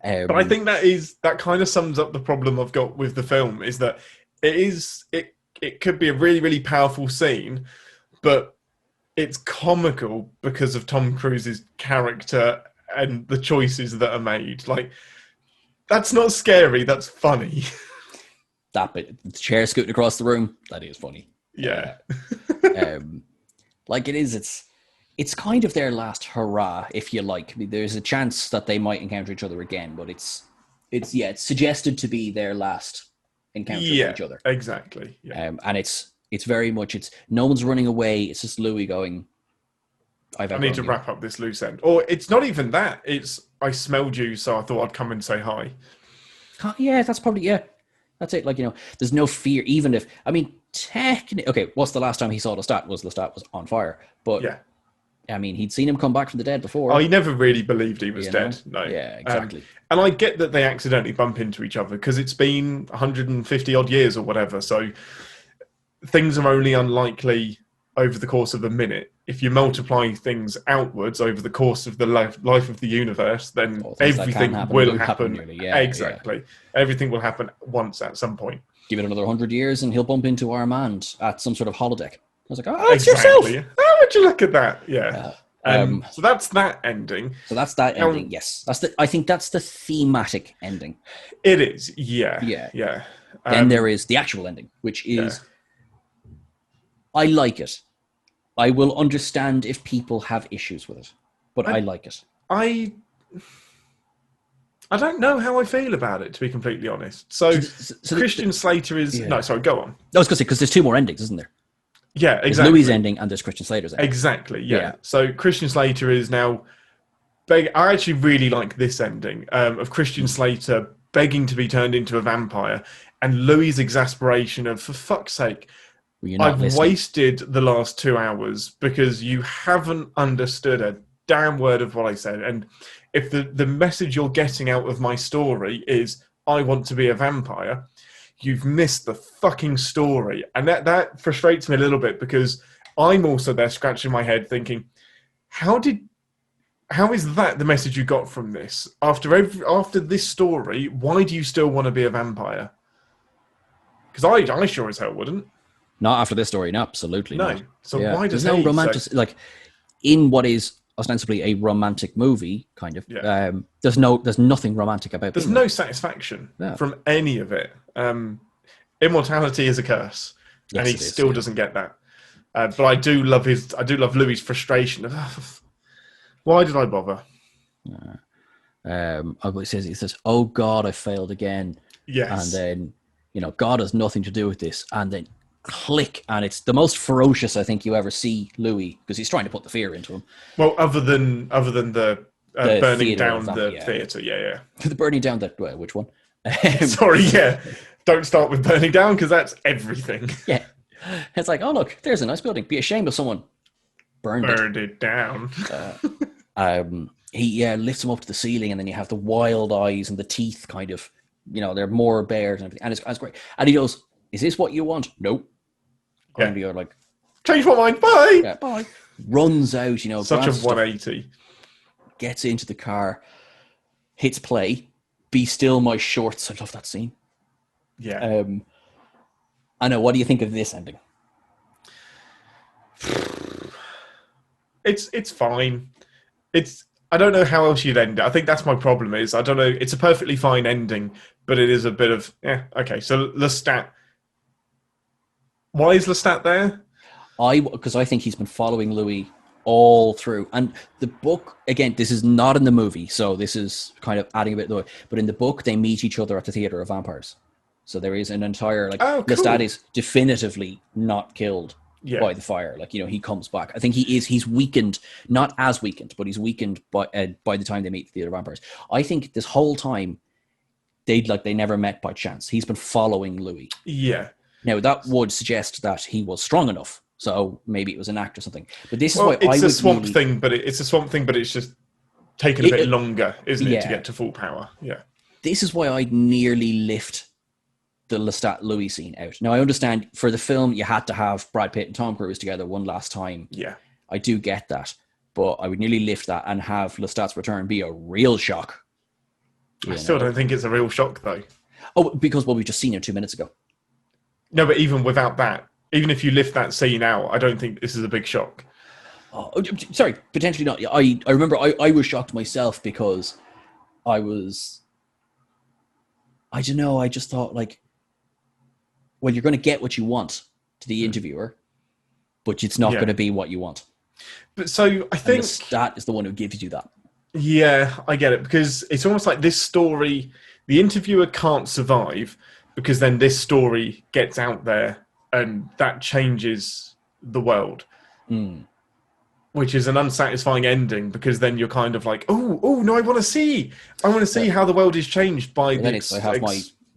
But I think that kind of sums up the problem I've got with the film, is that it could be a really, really powerful scene, but it's comical because of Tom Cruise's character and the choices that are made. Like, that's not scary, that's funny. That bit, the chair scooting across the room, that is funny. Yeah. It's kind of their last hurrah, if you like. I mean, there's a chance that they might encounter each other again, but it's suggested to be their last encounter with each other. Exactly. Yeah. And it's very much no one's running away. It's just Louis going, I need to wrap up this loose end. Or it's not even that. It's I smelled you, so I thought I'd come and say hi. Yeah, that's probably That's it. There's no fear, even if technically. Okay, what's the last time he saw Lestat? Lestat was on fire, but yeah. He'd seen him come back from the dead before. Oh, he never really believed he was dead. No. Yeah, exactly. And I get that they accidentally bump into each other because it's been 150 odd years or whatever. So things are only unlikely over the course of a minute. If you multiply things outwards over the course of the life of the universe, then everything will happen. Exactly. Yeah. Everything will happen once at some point. Give it another 100 years and he'll bump into Armand at some sort of holodeck. I was like, oh, it's yourself. How would you look at that? Yeah. So that's that ending. So that's that ending. Yes. I think that's the thematic ending. It is. Yeah. Yeah. Then there is the actual ending, which is, I like it. I will understand if people have issues with it, but I like it. I don't know how I feel about it, to be completely honest. So Christian Slater is... No, sorry, go on. I was going to say, because there's two more endings, isn't there? Yeah, exactly. There's Louis' ending and there's Christian Slater's ending. Exactly, yeah. So Christian Slater is now... I actually really like this ending of Christian Slater begging to be turned into a vampire, and Louis' exasperation of, for fuck's sake, I've wasted the last 2 hours because you haven't understood a damn word of what I said. And if the message you're getting out of my story is, I want to be a vampire... You've missed the fucking story. And that frustrates me a little bit because I'm also there scratching my head thinking, how is that the message you got from this? After this story, why do you still want to be a vampire? Because I sure as hell wouldn't. Not after this story, no, absolutely not. So why does there's no romantic... in what is ostensibly a romantic movie, kind of, there's nothing romantic about it. There's no satisfaction from any of it. Immortality is a curse, and Yes, he it is. still Yeah. doesn't get that. But I do love Louis' frustration of why did I bother? He says, "Oh God, I failed again," and Yes. then God has nothing to do with this, and then click, and it's the most ferocious I think you ever see Louis because he's trying to put the fear into him. Well, other than the The burning theater down of the yeah, theater, yeah, the burning down that which one? yeah. Sorry, yeah. Don't start with burning down because that's everything. Yeah, it's like, oh look, there's a nice building. Be ashamed if someone burned it. Burned it down. He lifts him up to the ceiling, and then you have the wild eyes and the teeth, kind of, they're more bears and everything, and it's great. And he goes, "Is this what you want?" Nope. Yeah. And you're like, Change my mind. Bye. "Yeah, bye." Runs out, Such a grabs stuff, 180. gets into the car, hits play. Be still, my shorts. I love that scene. Yeah. I know. What do you think of this ending? It's fine. I don't know how else you'd end it. I think that's my problem is I don't know. It's a perfectly fine ending, but it is a bit of okay. So Lestat, why is Lestat there? Because I think he's been following Louis all through. And the book, again, this is not in the movie, so this is kind of adding a bit of the way. But in the book, they meet each other at the Theatre of Vampires. So there is an entire Oh, cool. Lestat is definitively not killed by the fire. He comes back. I think he's weakened, not as weakened, but he's weakened by the time they meet the Theatre of Vampires. I think this whole time they never met by chance. He's been following Louis. Yeah. Now that would suggest that he was strong enough. So maybe it was an act or something. But this is Well, why it's a swamp thing, but it's a swamp thing, but it's just taken a bit longer, isn't it, to get to full power? Yeah. This is why I'd nearly lift the Lestat Louis scene out. Now I understand for the film you had to have Brad Pitt and Tom Cruise together one last time. Yeah. I do get that, but I would nearly lift that and have Lestat's return be a real shock. I still don't think it's a real shock though. Oh, because we've just seen it 2 minutes ago. No, but even without that, even if you lift that scene out, I don't think this is a big shock. Oh, sorry, potentially not. I remember I was shocked myself because I don't know, I just thought well, you're going to get what you want to the interviewer, but it's not going to be what you want. But so I think Lestat is the one who gives you that. Yeah, I get it, because it's almost like this story, the interviewer can't survive because then this story gets out there and that changes the world. Which is an unsatisfying ending because then you're kind of like, oh no, I want to see how the world is changed by this. I have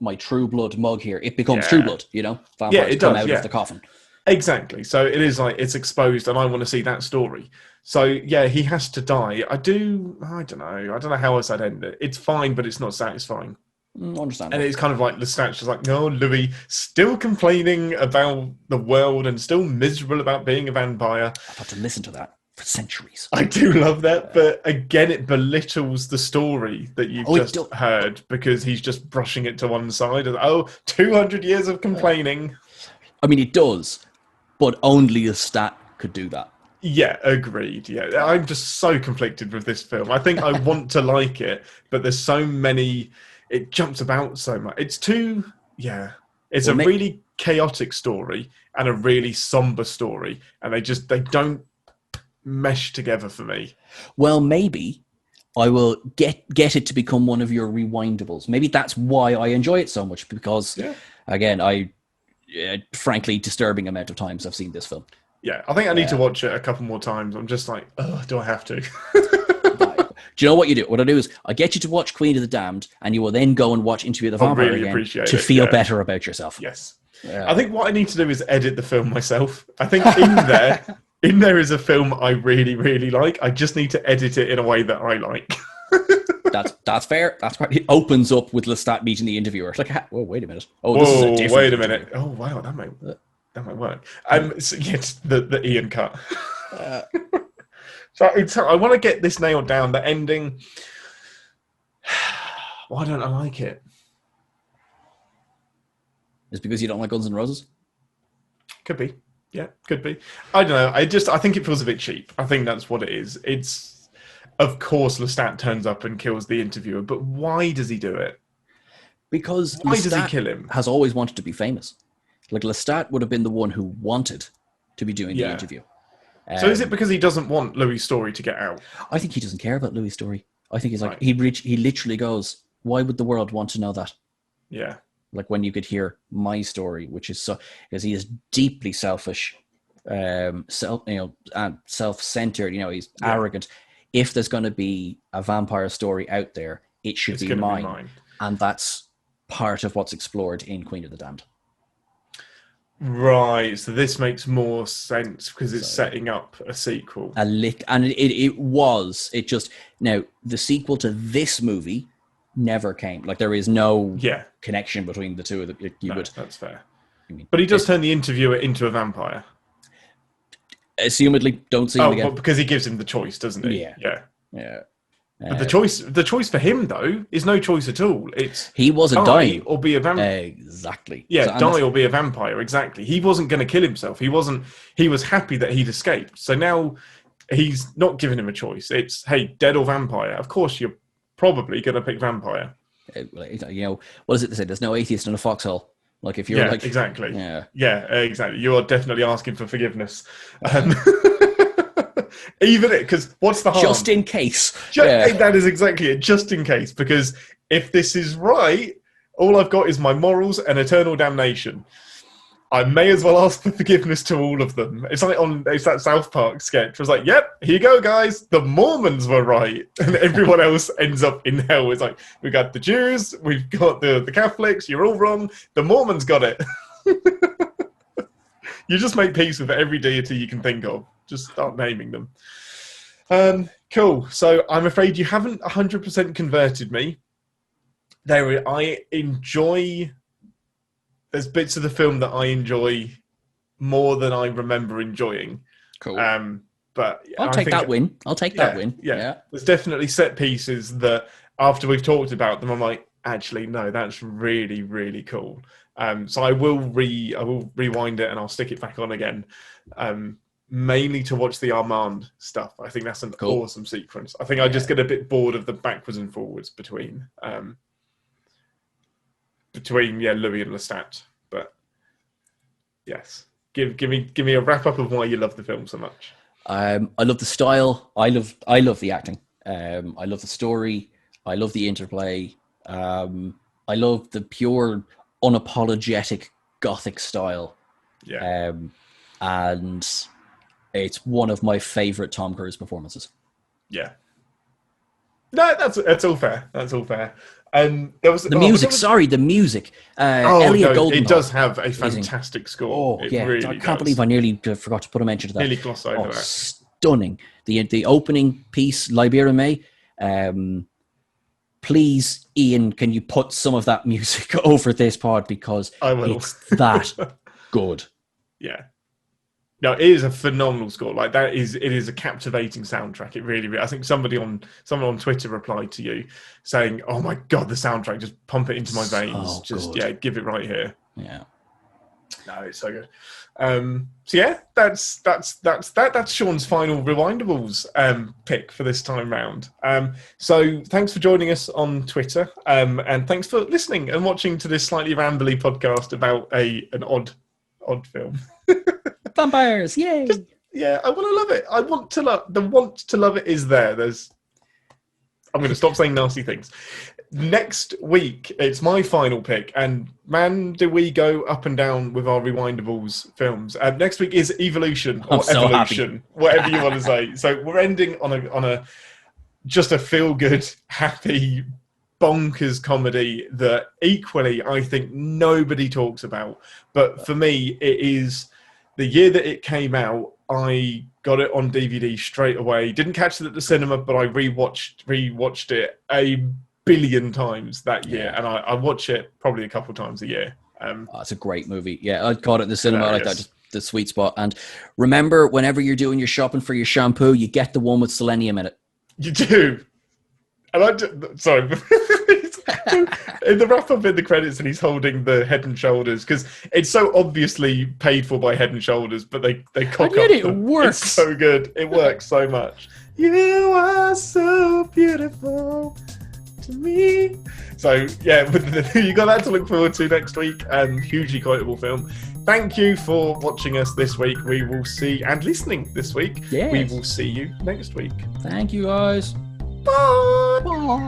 my True Blood mug here. It becomes True Blood, Vampires it come does, out of the coffin. Exactly. So it is like it's exposed, and I want to see that story. So yeah, he has to die. I don't know how else I'd end it. It's fine, but it's not satisfying. Understand. And it's kind of like Lestat's just like, no, Louis, still complaining about the world and still miserable about being a vampire. I've had to listen to that for centuries. I do love that, but again, it belittles the story that you've just heard because he's just brushing it to one side. 200 years of complaining. I mean, it does, but only Lestat could do that. Yeah, agreed. Yeah, I'm just so conflicted with this film. I think I want to like it, but there's so many... It jumps about so much. It's it's a really chaotic story and a really somber story, and they don't mesh together for me. Well, maybe I will get it to become one of your rewindables. Maybe that's why I enjoy it so much, because again, frankly, disturbing amount of times I've seen this film. Yeah, I think I need to watch it a couple more times. I'm just like, do I have to? Do you know what you do? What I do is I get you to watch Queen of the Damned, and you will then go and watch Interview with the Vampire again to feel better about yourself. Yes. I think what I need to do is edit the film myself. I think in there is a film I really, really like. I just need to edit it in a way that I like. That's fair. That's right. It opens up with Lestat meeting the interviewer. It's like, whoa, wait a minute. This is a different wait a minute. Interview. Oh, wow, that might work. So, it's the Ian cut. So I want to get this nailed down. The ending. Why don't I like it? It's because you don't like Guns N' Roses? Could be. Yeah, could be. I don't know. I think it feels a bit cheap. I think that's what it is. It's, of course, Lestat turns up and kills the interviewer, but why does he do it? Because Why does he Lestat kill him? has always wanted to be famous. Like, Lestat would have been the one who wanted to be doing the interview. So is it because he doesn't want Louis' story to get out? I think he doesn't care about Louis' story. I think he's like, Right. he literally goes, why would the world want to know that? Yeah. Like, when you could hear my story, which is so, because he is deeply selfish, self-centered, he's arrogant. If there's going to be a vampire story out there, it should be mine. And that's part of what's explored in Queen of the Damned. Right, so this makes more sense because it's setting up a sequel. And it just, now, the sequel to this movie never came. Like, there is no connection between the two of them. That's fair. But he does turn the interviewer into a vampire. Assumedly, don't see him again. Well, because he gives him the choice, doesn't he? Yeah. But the choice for him though is no choice at all. It's he wasn't dying or be a vampire. Exactly. Yeah, die or be a vampire. Exactly. He wasn't going to kill himself. He was happy that he'd escaped. So now he's not giving him a choice. It's, hey, dead or vampire. Of course, you're probably going to pick vampire. What is it they say? There's no atheist in a foxhole. Like, if you're like, exactly. Yeah, exactly. You are definitely asking for forgiveness. Even because what's the harm? Just in case. That is exactly it. Just in case, because if this is right, all I've got is my morals and eternal damnation. I may as well ask for forgiveness to all of them. It's that South Park sketch. It was like, yep, here you go, guys. The Mormons were right, and everyone else ends up in hell. It's like, we got the Jews, we've got the Catholics. You're all wrong. The Mormons got it. You just make peace with every deity you can think of. Just start naming them. Cool. So I'm afraid you haven't 100% converted me. There's bits of the film that I enjoy more than I remember enjoying. Cool. But I'll take that win. Yeah. There's definitely set pieces that after we've talked about them, I'm like, actually, no, that's really, really cool. So I will rewind it and I'll stick it back on again. Mainly to watch the Armand stuff. I think that's an awesome sequence. I think I just get a bit bored of the backwards and forwards between Louis and Lestat. But yes, give me a wrap up of why you love the film so much. I love the style. I love the acting. I love the story. I love the interplay. I love the pure, unapologetic Gothic style. Yeah. And it's one of my favorite Tom Cruise performances. Yeah. No, that's all fair. That's all fair. There was the music. The music. Elliot Goldenhall. It does have a fantastic score. Oh, really I can't believe I nearly forgot to put a mention to that. Nearly glossed over that. Stunning. The opening piece, Libera May. Please, Ian, can you put some of that music over this pod because I will. It's that good. Yeah. No, it is a phenomenal score. Like it is a captivating soundtrack. It really. I think someone on Twitter replied to you saying, "Oh my god, the soundtrack! Just pump it into my veins. Give it right here." Yeah. No, it's so good. So yeah, that's Sean's final Rewindables pick for this time round. So thanks for joining us on Twitter, and thanks for listening and watching to this slightly rambly podcast about an odd film. Vampires, yay! I want to love it. I want to love. The want to love it is there. I'm going to stop saying nasty things. Next week, it's my final pick, and man, do we go up and down with our Rewindables films. Next week is Evolution or Evolution, whatever you want to say. So we're ending on a just a feel-good, happy, bonkers comedy that equally I think nobody talks about. But for me, it is the year that it came out. I got it on DVD straight away. Didn't catch it at the cinema, but I rewatched it a billion times that year, and I watch it probably a couple times a year. It's a great movie. Yeah, I caught it in the cinema like that, just the sweet spot. And remember, whenever you're doing your shopping for your shampoo, you get the one with selenium in it. You do. And sorry. In the wrap up in the credits, and he's holding the Head and Shoulders because it's so obviously paid for by Head and Shoulders, but they cock up. It works. It's so good. It works so much. You are so beautiful to me. So yeah, you got that to look forward to next week, and hugely quotable film. Thank you for watching us this week. We will see, and listening this week. Yes. We will see you next week. Thank you, guys. Bye. Bye.